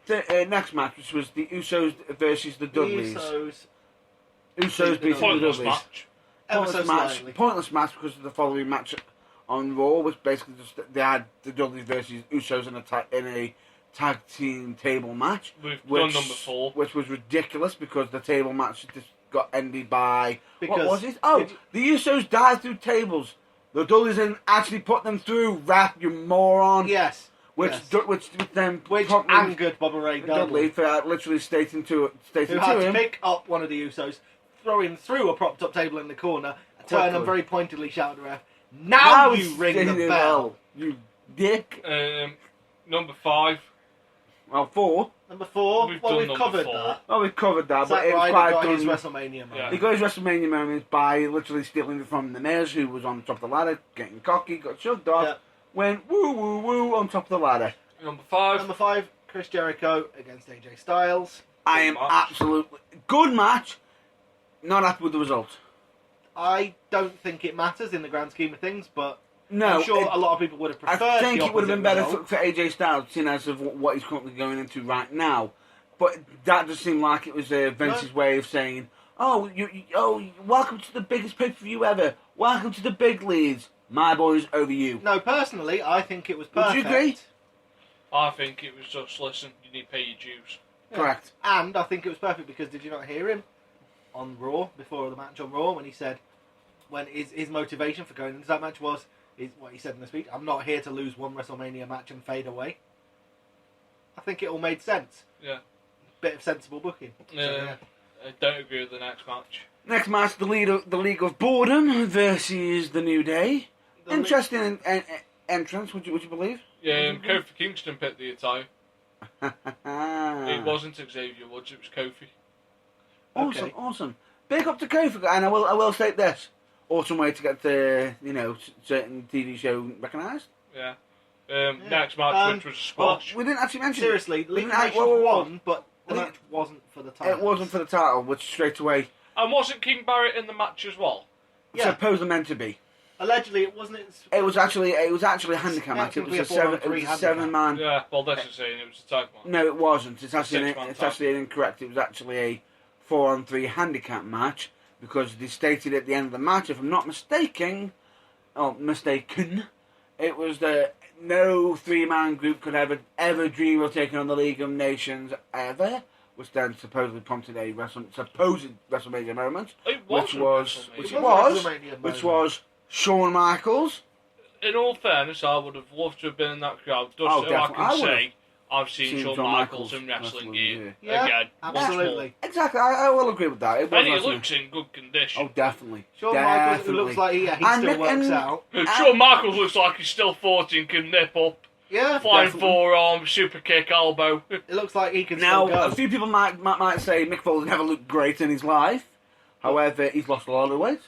The next match, which was the Usos versus the Dudleys. Usos. Usos beat the Pointless Dudleys. match. Ever so slightly. Pointless match because of the following match on Raw was basically just they had the Dudleys versus Usos in a tag team table match. We've Which, done number 4. which was ridiculous because the table match just got ended by what Because- was it? Oh, the Usos died through tables. The Dudleys didn't actually put them through. Rat, you moron! Yes. Which yes. which then Which promptly angered Bubba Ray Dudley Dudley, for literally stating who had to him. pick up one of the Usos, throw him through a propped up table in the corner, turn Quickly. and very pointedly shout at the ref, "Now you it's ring the ringing bell!" you dick. Number 5. Well, 4. Number 4, We've well, done we've number covered 4. that. Well, we've covered that, but Zack it was Ryder quite got his done. WrestleMania moment. Yeah. He got his WrestleMania moments by literally stealing it from The Miz, who was on top of the ladder, getting cocky, got shoved off, Yeah. went woo woo woo on top of the ladder. Number 5. Number 5, Chris Jericho against AJ Styles. I am match. absolutely good match. Not happy with the result. I don't think it matters in the grand scheme of things, but No, I'm sure a lot of people would have I preferred think the it would have been opposite better result. for AJ Styles, seeing as of what he's currently going into right now. But that just seemed like it was Vince's way of saying, "Oh, welcome to the biggest pay-per-view ever. Welcome to the big leads. My boys over you." No, personally, I think it was Would perfect. you agree? I think it was just, listen, you need to pay your dues. Yeah. Correct. And I think it was perfect because did you not hear him on Raw, before the match on Raw, when he said, when his motivation for going into that match was, is what he said in the speech, "I'm not here to lose one WrestleMania match and fade away." I think it all made sense. Yeah. Bit of sensible booking. So, yeah. I don't agree with the next match. Next match, the League of Boredom versus the New Day. The Interesting entrance, would you believe? Yeah, Kofi Kingston picked the attire. It It wasn't Xavier Woods, it was Kofi. Awesome, Okay. awesome. Big up to Kofi, and I will state this: awesome way to get certain TV show recognised. Yeah. Next match, which was a squash. We didn't actually mention Seriously, We League didn't of have- Nations whoa. won, but the League- match wasn't for the it. title. It wasn't for the title, which straight away And wasn't King Barrett in the match as well? Yeah. supposedly meant to be. Allegedly, it wasn't. It was actually a handicap match. It was a seven man. Yeah, well, that's just saying it was a tag match. No, it wasn't. It's actually Six-man it's tag. actually incorrect. It was actually a 4-on-3 handicap match because they stated at the end of the match, if I'm not mistaken, it was that no 3-man group could ever dream of taking on the League of Nations ever, which then supposedly prompted a supposed WrestleMania moment, which was Shawn Michaels. In all fairness, I would have loved to have been in that crowd, just so I definitely. can I would've say I've seen Shawn Michaels in wrestling gear Yeah, again. absolutely. Exactly, I will agree with that. It was And he wrestling. looks in good condition. Oh, definitely. Shawn Michaels Definitely. looks like he And- still works and- out. Shawn Michaels looks like he's still 14, can nip up, Yeah, flying definitely. forearm, super kick, elbow. it looks like he can Now, still go. a few people might say Mick Foley never looked great in his life. However, he's lost a lot of weight.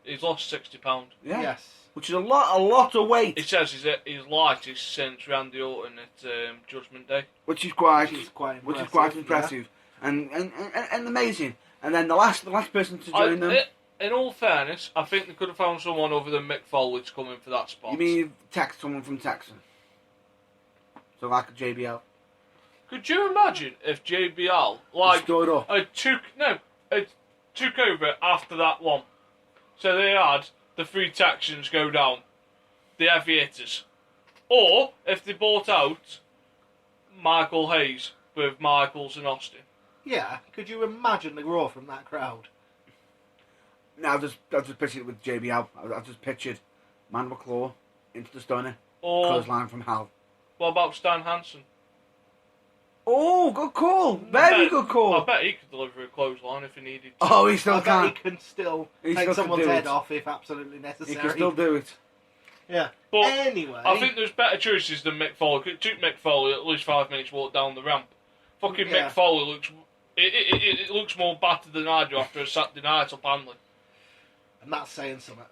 He's lost £60. Yeah. Yes. Which is a lot of weight. He says he's lightest since Randy Orton at Judgment Day. Which is quite Which is quite impressive. And amazing. And then the last person to join them. In all fairness, I think they could have found someone other than Mick Foley to come in for that spot. You mean someone from Texas? So like a JBL. Could you imagine if JBL Stood up. took over after that one? So they had the 3 Texans go down, the heavy hitters, or if they bought out Michael Hayes with Michaels and Austin. Yeah, could you imagine the roar from that crowd? Now, I've just pictured it with JBL. I've just pictured Man McClaw into the Stunner. Or Clothesline from hell. what about Stan Hansen? Oh, good call. Very good call. I bet he could deliver a clothesline if he needed to. Oh, he still I bet can. he can still He take still can someone's do head it. off if absolutely necessary. He can still do it. Yeah. But Anyway, I think there's better choices than Mick Foley. It took Mick Foley at least 5 minutes walk down the ramp. Fucking Yeah. Mick Foley looks... It looks more battered than I do after a Saturday night up Hanley. and that's saying something.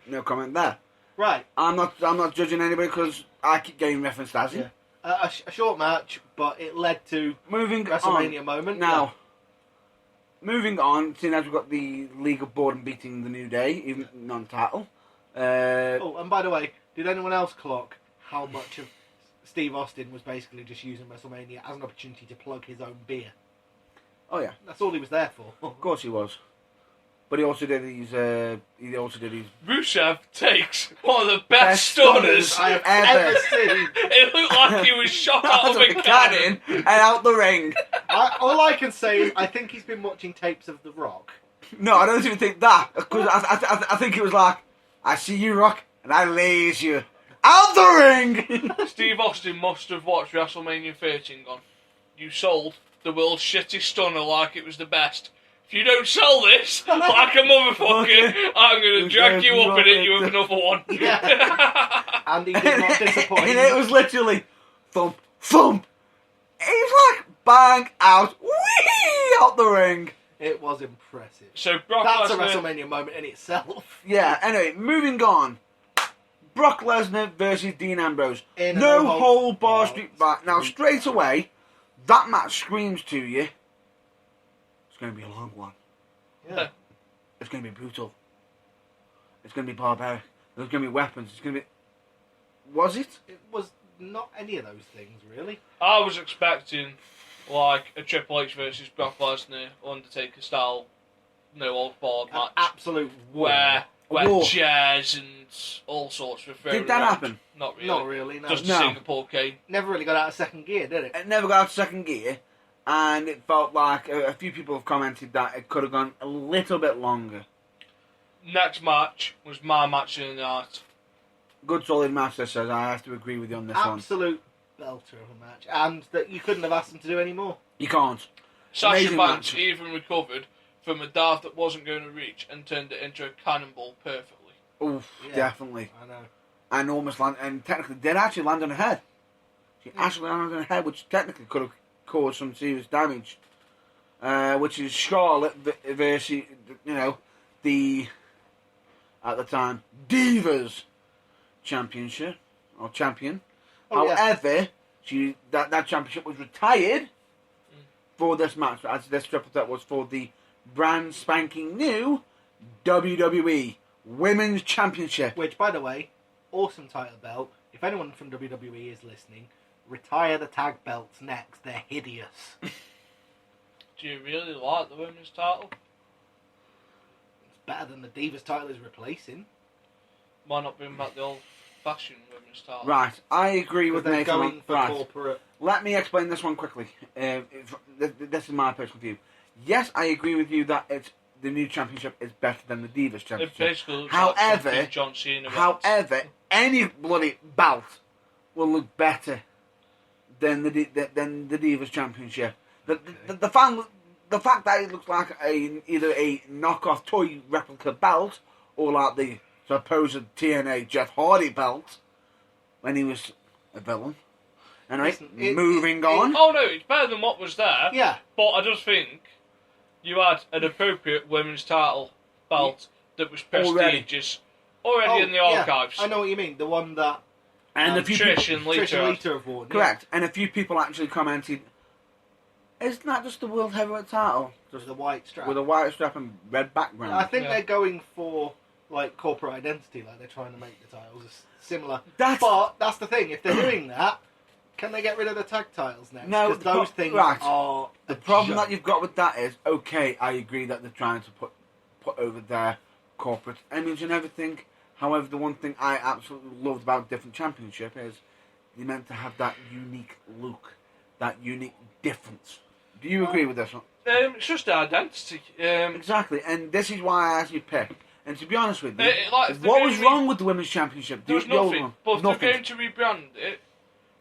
No comment there. Right. I'm not judging anybody because I keep getting referenced as him. Yeah. A short match, but it led to Moving WrestleMania on. moment. Now, moving on, seeing as we've got the League of Boredom beating the New Day, even non-title. Oh, and by the way, did anyone else clock how much of Steve Austin was basically just using WrestleMania as an opportunity to plug his own beer? Oh yeah, That's all he was there for. of course he was. But he also did his. Rusev takes one of the best stunners. I have Ever. ever seen. It looked like he was shot out of a cannon. and out the ring. All I can say is I think he's been watching tapes of The Rock. No, I don't even think that. Because I think it was like, I see you, Rock, and I laze you out the ring. Steve Austin must have watched WrestleMania 13 and gone, you sold the world's shittest stunner like it was the best. If you don't sell this like a motherfucker, I'm going to drag you up and hit you with another one. Yeah. And he did not disappoint. And it was literally thump, thump. It was like bang out, whee out the ring. It was impressive. So Brock That's a Lesnar, WrestleMania moment in itself. Yeah. Anyway, moving on. Brock Lesnar versus Dean Ambrose. In a No no-hold- hold bar no, street back. Now straight away, that match screams to you. It's going to be a long one. Yeah. It's going to be brutal. It's going to be barbaric. There's going to be weapons. It's going to be. Was it? It was not any of those things, really. I was expecting like a Triple H versus Brock Lesnar Undertaker style no old board An match absolute war. where War. chairs and all sorts were thrown Did that around. happen? Not really. Not really, no. Just No. a Singapore cane. Never really got out of second gear, did it? It never got out of second gear, and it felt like a few people have commented that it could have gone a little bit longer. Next match was my match of the night. Good solid match, this says. I have to agree with you on this one. Absolute belter of a match. And that you couldn't have asked them to do any more. You can't. Sasha Amazing Banks match. even recovered from a dive that wasn't going to reach and turned it into a cannonball perfectly. Oof, Yeah. definitely. I know. And almost land, and technically did actually land on her head. She actually landed on her head, which technically could have caused some serious damage. Which is Charlotte versus, the, at the time, Divas Championship, or champion. Oh, yeah. However, that championship was retired for this match, as this triple threat was for the brand spanking new WWE Women's Championship. Which, by the way, awesome title belt. If anyone from WWE is listening, retire the tag belts next. They're hideous. Do you really like the women's title? It's better than the Divas title is replacing. Why not bring back the old-fashioned women's title? Right, I agree with They're Nathan. going for Right. corporate. Let me explain this one quickly. This is my personal view. Yes, I agree with you that the new championship is better than the Divas It championship. basically looks However- like something John Cena wants. However, any bloody belt will look better than the Divas championship. The fact that it looks like either a knockoff toy replica belt or like the supposed TNA Jeff Hardy belt when he was a villain. Anyway, Listen, moving on. Oh no, it's better than what was there. Yeah. But I just think you had an appropriate women's title belt that was prestigious already in the archives. I know what you mean. The one that And a few Trish people, and Trish Lita. and Lita have worn. correct, and a few people actually commented, "Isn't that just the world heavyweight title, Yeah. Just the white strap. with a white strap and red background?" I think Yeah. they're going for like corporate identity, like they're trying to make the titles similar. That's But that's the thing. If they're doing that, can they get rid of the tag titles next? No, because the those pro- things right. are the a problem joke. that you've got with that is, okay, I agree that they're trying to put over their corporate image and everything. However, the one thing I absolutely loved about different championship is they meant to have that unique look, that unique difference. Do you agree with this one? It's just identity. Exactly, and this is why I asked you pick. And to be honest with you, Like, if they're what going was to wrong with the women's championship? There was The old nothing. one? But if Nothing. they're going to rebrand it,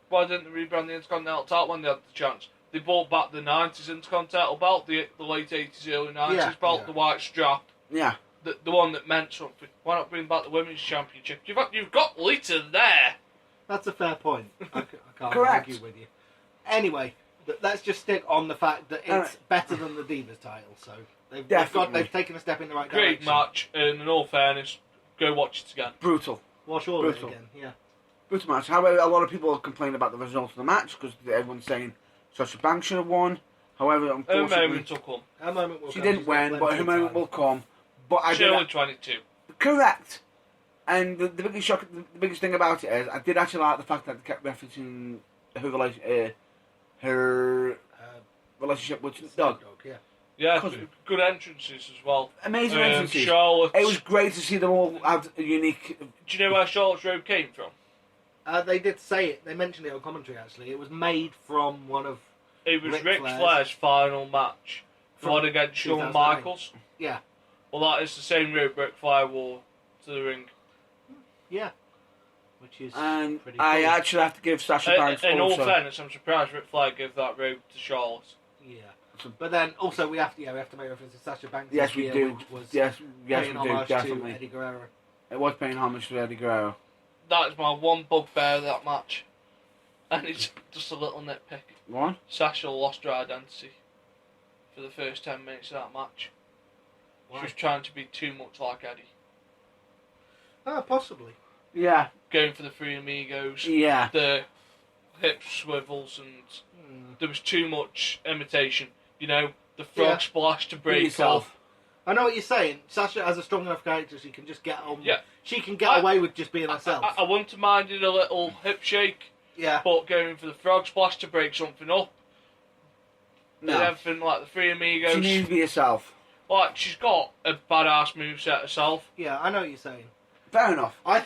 why didn't they rebrand the Intercontinental title when they had the chance? They brought back the 90s Intercontinental belt, the late 80s, early 90s Yeah, belt, yeah. the white strap, Yeah, the one that meant something. Why not bring back the women's championship? You've got Lita there. That's a fair point. I can't Correct. argue with you. Anyway, let's just stick on the fact that it's Alright. better than the Divas title. So Definitely. they've taken a step in the right Great direction. match, and in all fairness, go watch it again. brutal. Watch all of it Brutal. again. Yeah. Brutal match. However, a lot of people complain about the result of the match because everyone's saying Sasha Banks should have won. However, Her unfortunately, moment will come. Her moment will she come. didn't She's got win, plenty but her of moment time. will come. But I She's only did 22. correct. And the biggest shock, the biggest thing about it is, I did actually like the fact that they kept referencing her relationship with Snake Dog. Yeah. Yeah, Cousin. good entrances as well. Amazing entrances. Charlotte. It was great to see them all have a unique. Do you know where Charlotte's robe came from? They did say it. They mentioned it on commentary. Actually, it was made from one of. It was Ric Ric Flair's Flair's final match. The From one against Shawn 2009. Michaels. Yeah. Well, that is the same robe Ric Flair wore to the ring. Yeah. Which is And pretty I cool. actually have to give Sasha Banks In all also. fairness, I'm surprised Ric Flair gave that robe to Charlotte. Yeah. But then also we have to make reference to Sasha Banks. Yes, we here, do. Which was Yes, yes, paying we do. homage Definitely, to Eddie Guerrero. it was paying homage to Eddie Guerrero. That is my one bugbear of that match. And it's just a little nitpick. What? Sasha lost her identity for the first 10 minutes of that match. She Why? was trying to be too much like Eddie. Ah, possibly. Yeah, Going for the Three Amigos, yeah. the hip swivels, and there was too much imitation. You know, the frog Yeah. splash to Be break yourself. off. I know what you're saying. Sasha has a strong enough character she can just get on. Yeah. She can get away with just being herself. I wouldn't have minded a little hip shake, yeah. but going for the frog splash to break something up, and No, everything like the Three Amigos. she needs to be herself. Like, she's got a badass moveset herself. Yeah, I know what you're saying. Fair enough. I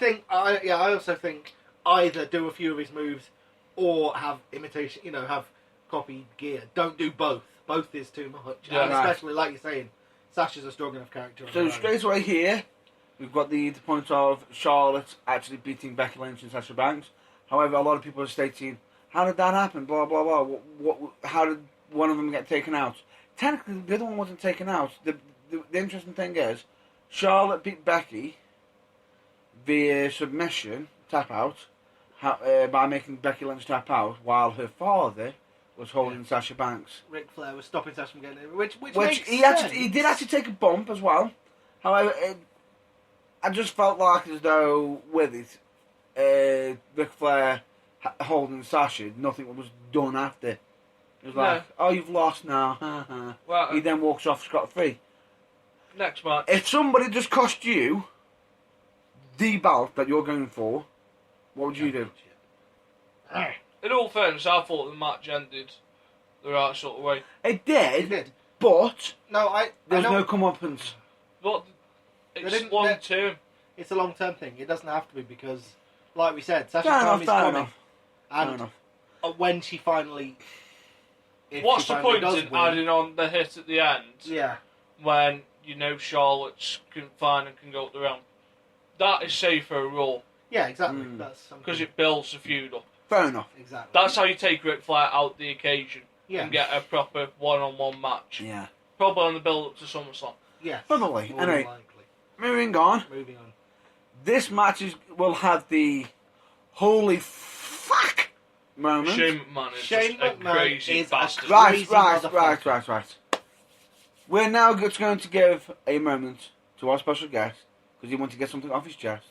also think either do a few of his moves or have imitation, have copied gear. Don't do both. Both is too much. Yeah. And Right. especially, like you're saying, Sasha's a strong enough character. on So her own. straight away here, we've got the point of Charlotte actually beating Becky Lynch and Sasha Banks. However, a lot of people are stating, "How did that happen? Blah blah blah. How did one of them get taken out?" Technically, the other one wasn't taken out. The interesting thing is, Charlotte beat Becky via submission, tap out, by making Becky Lynch tap out, while her father was holding Sasha Banks. Ric Flair was stopping Sasha from getting in, which Which makes he sense. did actually take a bump as well. However, I just felt like as though with it, Ric Flair holding Sasha, nothing was done after. It was like, "Oh, you've lost now." Ha, ha. Well, He then walks off scot-free. next match. If somebody just cost you the belt that you're going for, what would you do? In all fairness, I thought the match ended the right sort of way. It He did, did. but No, I there's know no comeuppance. But it's didn't- long they- term. it's a long-term thing. It doesn't have to be because, like we said, Sasha Fair enough, Kami's fair coming. enough. Fair And enough. when she finally... if What's she the finally point does in win- adding on the hit at the end Yeah. when you know Charlotte's fine and can go up the ramp? That is safer Raw Yeah, exactly. Mm. That's something... because it builds the feud up. Fair enough. Exactly. That's how you take Ric Flair out the occasion Yeah. and get a proper one-on-one match. Yeah. Probably on the build-up to SummerSlam. Yes. Probably. More Anyway. than likely. Moving on. Moving on. This match will have the holy fuck moment. Shane McMahon is Shane just a McMahon crazy is a bastard. crazy Right. motherfucker. We're now just going to give a moment to our special guest because he wanted to get something off his chest.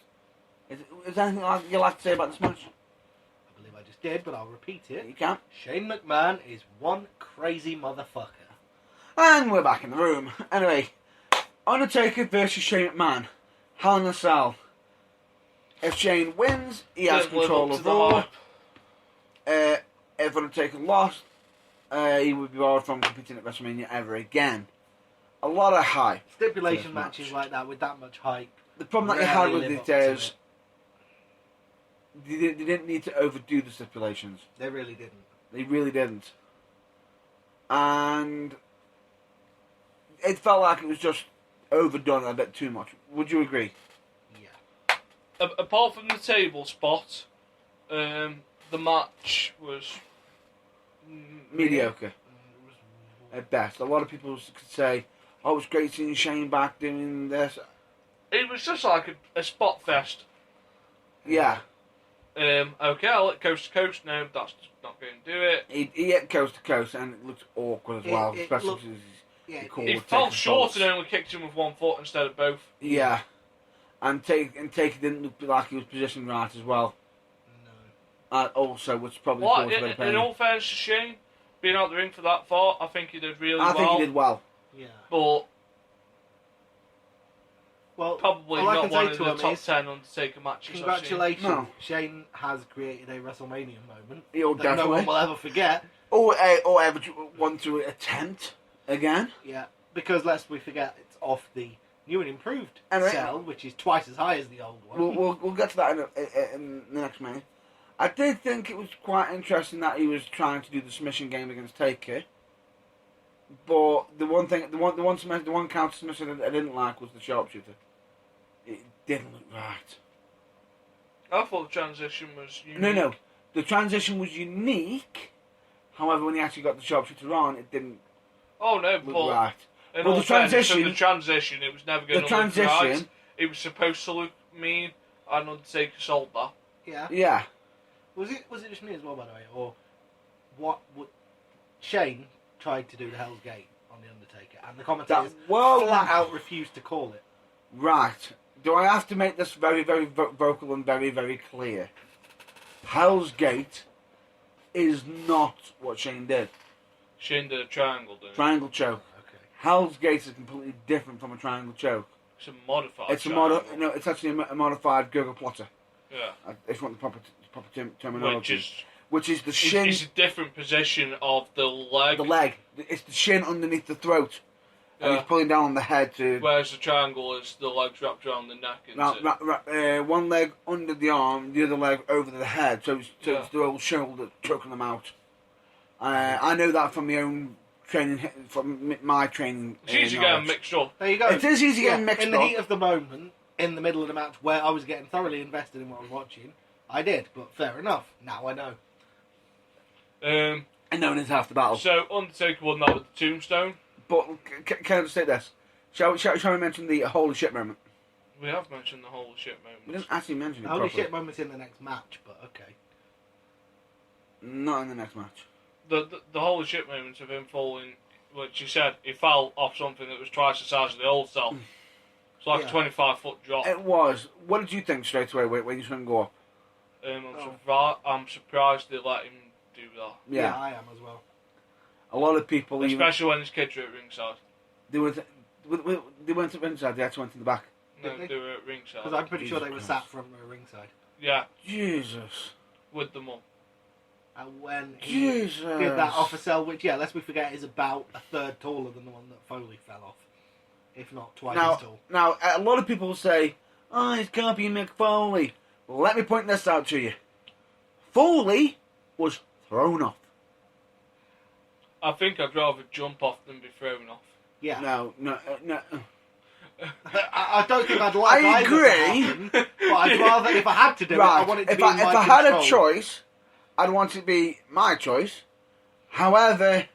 Is there anything you'd like to say about this match? I believe I just did, but I'll repeat it. You can. Shane McMahon is one crazy motherfucker. And we're back in the room. Anyway, Undertaker versus Shane McMahon. Hell in a Cell. If Shane wins, he has Don't live control up to of the Raw. hype. If Undertaker lost, he would be barred from competing at WrestleMania ever again. A lot of hype. Stipulation First matches match. like that with that much hype. The problem that you had rarely with live it up to is they didn't need to overdo the stipulations. They really didn't. They really didn't. And it felt like it was just overdone a bit too much. Would you agree? Yeah. Apart from the table spot, the match was Mediocre at best. A lot of people could say, "Oh, it's great seeing Shane back doing this." It was just like a spot fest. Yeah, Okay, I'll let coast to coast. No, that's not going to do it. he hit coast to coast, and it looked awkward as well, It especially looked- because Yeah. he called He Taker fell short false. and only kicked him with one foot instead of both. Yeah, and Taker didn't look like he was positioned right as well. No. Also, which probably Well, caused a bit of pain. in all fairness to Shane, being out the ring for that far, I think he did really I well. think he did well. Yeah. But Well, probably all I not can one say of to the him top is 10 Undertaker matches I've seen. congratulations. No. Shane has created a WrestleMania moment He'll that no definitely. one will ever forget. Or ever want to attempt again. Yeah. Because lest we forget, it's off the new and improved Anyway. cell, which is twice as high as the old one. We'll get to that in the next minute. I did think it was quite interesting that he was trying to do the submission game against Taker. But the one counter submission that I didn't like was the sharpshooter. It didn't look right. I thought the transition was unique. No. The transition was unique. However, when he actually got the sharpshooter on, it didn't Oh no, look but right. in Well, all the fairness, transition- the transition, it was never going The to look right. transition, It was supposed to look mean, and Undertaker sold that. Yeah. yeah. Was it just me as well, by the way, or what? Shane tried to do the Hell's Gate on the Undertaker, and the commentators flat out refused to call it. Right. Do I have to make this very, very vocal and very, very clear? Hell's Gate is not what Shane did. Shane did a triangle, didn't he? Triangle choke. Okay. Hell's Gate is completely different from a triangle choke. It's a modified It's triangle. it's actually a modified Gurgle plotter. Yeah. If you want the proper terminology. Which Which is the is shin, it's a different position of the leg. the leg. It's the shin underneath the throat, and Yeah. he's pulling down on the head to. Whereas the triangle is the legs wrapped around the neck. One leg under the arm, the other leg over the head, so it's Yeah. the old shoulder choking them out. I know that from my own training, from my training. It's easy getting knowledge. mixed up. There you go. It is easy getting mixed in the up. heat of the moment, in the middle of the match, where I was getting thoroughly invested in what I was watching. I did, but fair enough. Now I know. And no one is half the battle. So Undertaker won that with the tombstone. But can I just say this? Shall we mention the holy shit moment? We have mentioned the whole shit We moment. didn't actually mention it Holy properly. shit moment's in the next match, but okay. Not in the next match. The whole shit moments of him falling, which he said he fell off something that was twice the size of the old cell. It's like Yeah. a 25-foot drop. It was. What did you think straight away when you saw him go up? I'm surprised they let him do that. Yeah. I am as well. A lot of people, even, Especially when his kids were at ringside. they went to ringside. They actually went to the back. No, Did they? they were at ringside. Because I'm pretty sure Jesus they were Christ. sat from ringside. Yeah, Jesus. with the mum. And when he Jesus. did that off a cell, which, yeah, lest we forget, is about a third taller than the one that Foley fell off. If not twice as tall. Now, a lot of people say, oh, it can't be Mick Foley. Well, let me point this out to you. Foley was thrown off. I think I'd rather jump off than be thrown off. Yeah. No. I don't think I'd like I either to agree. happen, but I'd rather, if I had to do it, I want it to if be in if my I had a control. choice, I'd want it to be my choice. However,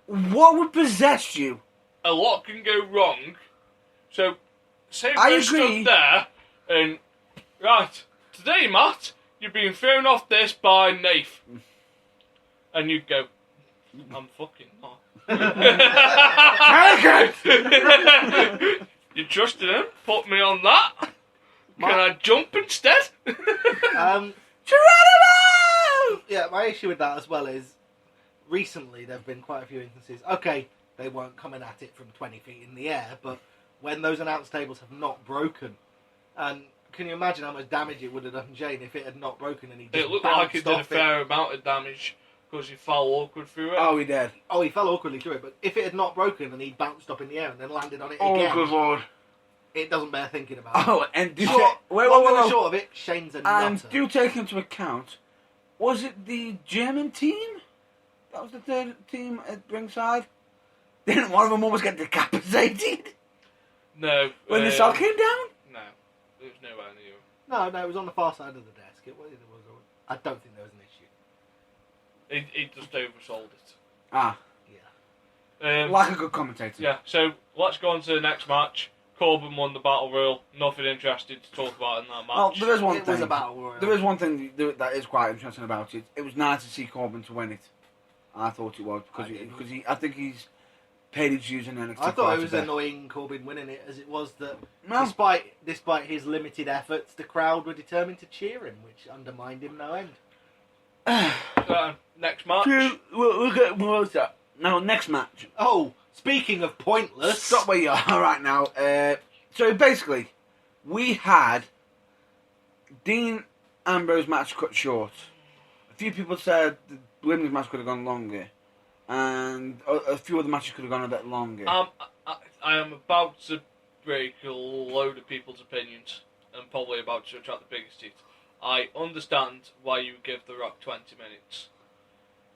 what would possess you? A lot can go wrong. So, say I we're agree. stood there and, right, today, Matt, you're being thrown off this by Nath. And you'd go, I'm fucking not. You trusted him, put me on that. Can I jump instead? Yeah, my issue with that as well is recently there have been quite a few instances. Okay, they weren't coming at it from 20 feet in the air, but when those announce tables have not broken, and can you imagine how much damage it would have done Jane if it had not broken and he just It looked like bounced it did a off fair amount of damage because he fell awkward through it. Oh, he did. Oh, he fell awkwardly through it, but if it had not broken and he bounced up in the air and then landed on it Oh, again, good lord. it doesn't bear thinking about. Oh, and do Short, wait, long and the short of it, Shane's a And nutter. do take into account, was it the German team? That was the third team at ringside? Didn't one of them almost get decapitated No. when the cell came down? No. There was nowhere near. No, it was on the far side of the desk. I don't think there was an issue. He just oversold it. Ah, Yeah. like a good commentator. Yeah, so let's go on to the next match. Corbin won the Battle Royal. Nothing interesting to talk about in that Well, match. there is one It thing. was a battle royal. There is one thing that is quite interesting about it. It was nice to see Corbin to win it. I thought it was because I think he's paid his dues in NXT. I thought quite it a was bit. annoying Corbin winning it, as it was that No. despite his limited efforts, the crowd were determined to cheer him, which undermined him no end. Next match. We'll get more of that. Now, next match. Oh, speaking of pointless, Stop where you are right now. So basically, we had Dean Ambrose match cut short. A few people said the women's match could have gone longer, and a few other matches could have gone a bit longer. I am about to break a load of people's opinions and probably about to attract the biggest heat. I understand why you give The Rock 20 minutes.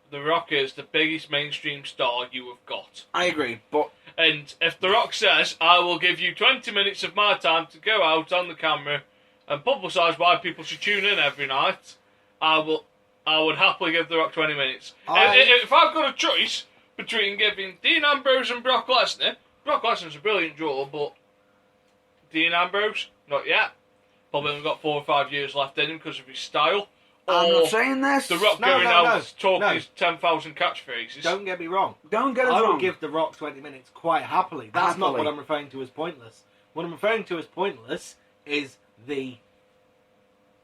The Rock is the biggest mainstream star you have got. I agree, but And if The Rock says, I will give you 20 minutes of my time to go out on the camera and publicise why people should tune in every night, I would happily give The Rock 20 minutes. If I've got a choice between giving Dean Ambrose and Brock Lesnar, Brock Lesnar's a brilliant draw, but Dean Ambrose, not yet. Probably only got 4 or 5 years left in him because of his style. I'm Or not saying this. The Rock No, going no, out talking no. his 10,000 catchphrases. don't get me wrong. Don't get us I wrong. will give The Rock 20 minutes quite happily. That's not Happily. what I'm referring to as pointless. What I'm referring to as pointless is the,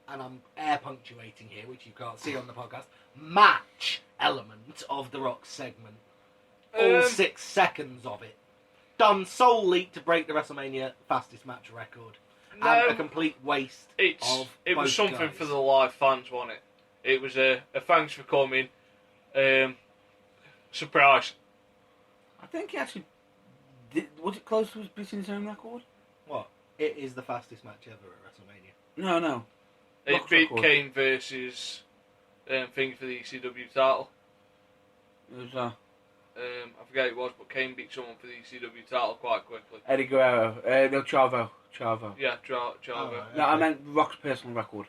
and I'm air punctuating here, which you can't see on the podcast, match element of The Rock's segment. All 6 seconds of it. Done solely to break the WrestleMania fastest match record. And a complete waste It of was both something guys. for the live fans, wasn't it? It was a thanks for coming. Surprise. I think he actually did. Was it close to beating his own record? What? It is the fastest match ever at WrestleMania. No. It Rock's beat record. Kane versus thing for the ECW title. It was I forget who it was, but Kane beat someone for the ECW title quite quickly. Eddie Guerrero. No, Chavo. Yeah, Chavo. Oh, right. No, I meant Rock's personal record.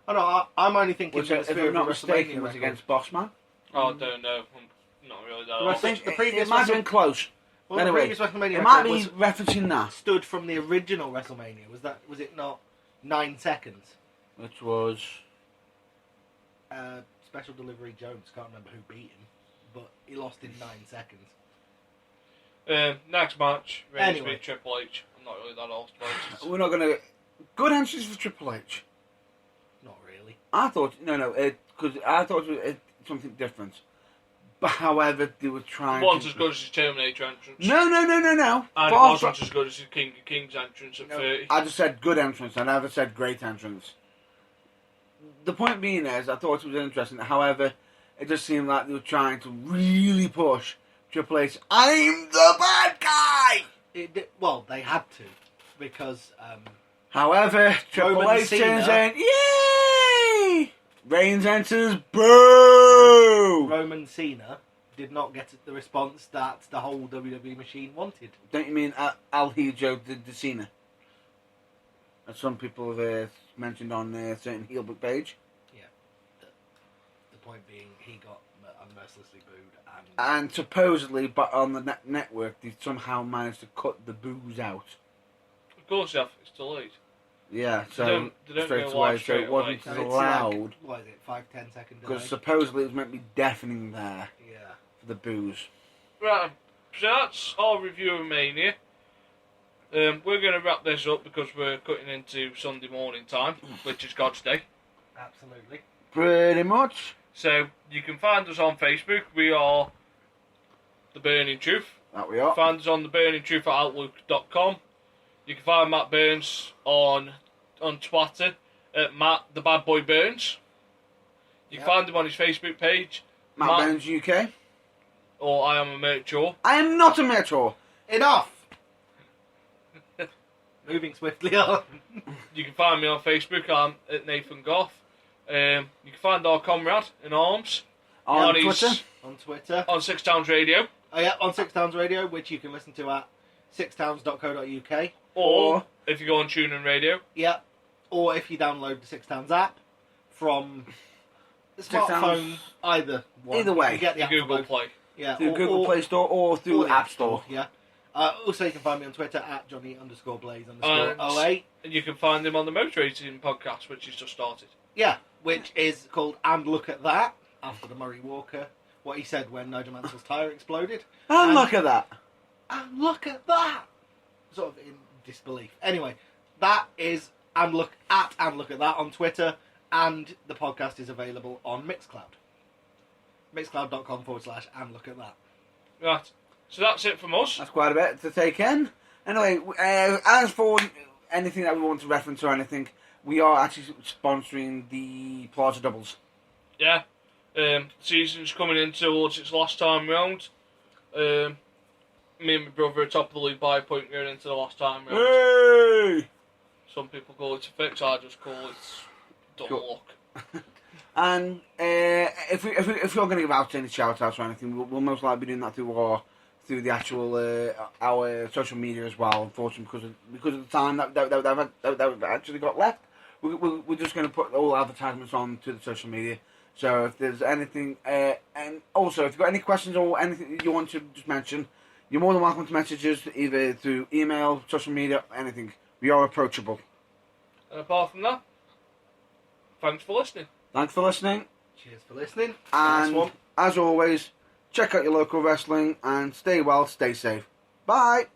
Oh no, I'm only thinking Which, in the if sphere I'm of not a mistaken, WrestleMania was record. against Bossman. Oh, I don't know. I'm not really that The old. I think the it previous might have been Wrestle- close. Well, Anyway, the previous WrestleMania It might record be was referencing that, stood from the original WrestleMania. Was it not 9 seconds? which was Special Delivery Jones, can't remember who beat him, but he lost in 9 seconds. Next match, Reigns Anyway. beat Triple H. I'm not really that old to it. we're not gonna. Good answers for Triple H. Not really. I thought because I thought it was something different. But however, they were trying. One's to... as good as his Terminator entrance. No. And it Far wasn't from- as good as his King of Kings entrance at No. 30. I just said good entrance. I never said great entrance. the point being is, I thought it was interesting. However, it just seemed like they were trying to really push Triple H. I'm the bad guy. Well, they had to because However, Triple Roman H Cena- turns in. Yay! Reigns enters. Boo! Roman Cena did not get the response that the whole WWE machine wanted. Don't you mean Al Hijo the Cena? As some people have mentioned on a certain Heelbook page. The point being, he got mercilessly booed, And supposedly, but on the network, they somehow managed to cut the boos out. Of course, yeah, it's delayed. Yeah, so They don't straight go away, live so straight it wasn't So as it's loud. like, what is it, 5-10 second delay? Because supposedly it was meant to be deafening there Yeah. for the boos. Right, so that's our review of Mania. We're going to wrap this up because we're cutting into Sunday morning time, which is God's Day. Absolutely. Pretty much. So you can find us on Facebook. We are The Burning Truth. That we are. Find us on theburningtruth@outlook.com. You can find Matt Burns on Twitter at Matt the Bad Boy Burns. You can Yep. find him on his Facebook page, Matt Burns UK. or I Am a Merchaw. I am not a Metro. Enough! Moving swiftly on. You can find me on Facebook. I'm at Nathan Goff. You can find our comrade in arms On his- Twitter. On Twitter. on Six Towns Radio, Oh yeah, on Six Towns Radio, which you can listen to at sixtowns.co.uk. or if you go on TuneIn Radio. Yeah. Or if you download the Six Towns app from the Six Towns- smartphone, either one. Either way. You can get the app for Google both. Play. Yeah. Through Google Play Store or through or the App Store. Yeah. Also, you can find me on Twitter at Johnny_Blaze_08. And you can find him on the Motor Racing podcast, which he's just started. Yeah, which is called And Look at That, after the Murray Walker, what he said when Nigel Mansell's tyre exploded. And look at that. And look at that! Sort of in disbelief. Anyway, that is And Look at That on Twitter, and the podcast is available on Mixcloud. Mixcloud.com/And Look at That. Right. So that's it from us. That's quite a bit to take in. Anyway, as for anything that we want to reference or anything, we are actually sponsoring the Plaza Doubles. Yeah. Season's coming in towards its last time round. Me and my brother are top of the league by a point going into the last time round. Hey! Some people call it a fix, I just call it dumb Cool. luck. And if you're going to give out any shout outs or anything, we'll most likely be doing that through the actual our social media as well. Unfortunately, because of the time that we've actually got left, we're just going to put all advertisements on to the social media. So if there's anything, and also if you've got any questions or anything you want to just mention, you're more than welcome to message us either through email, social media, anything. We are approachable. And apart from that, thanks for listening. Thanks for listening. Cheers for listening. And Nice one. as always, check out your local wrestling and stay well, stay safe. Bye.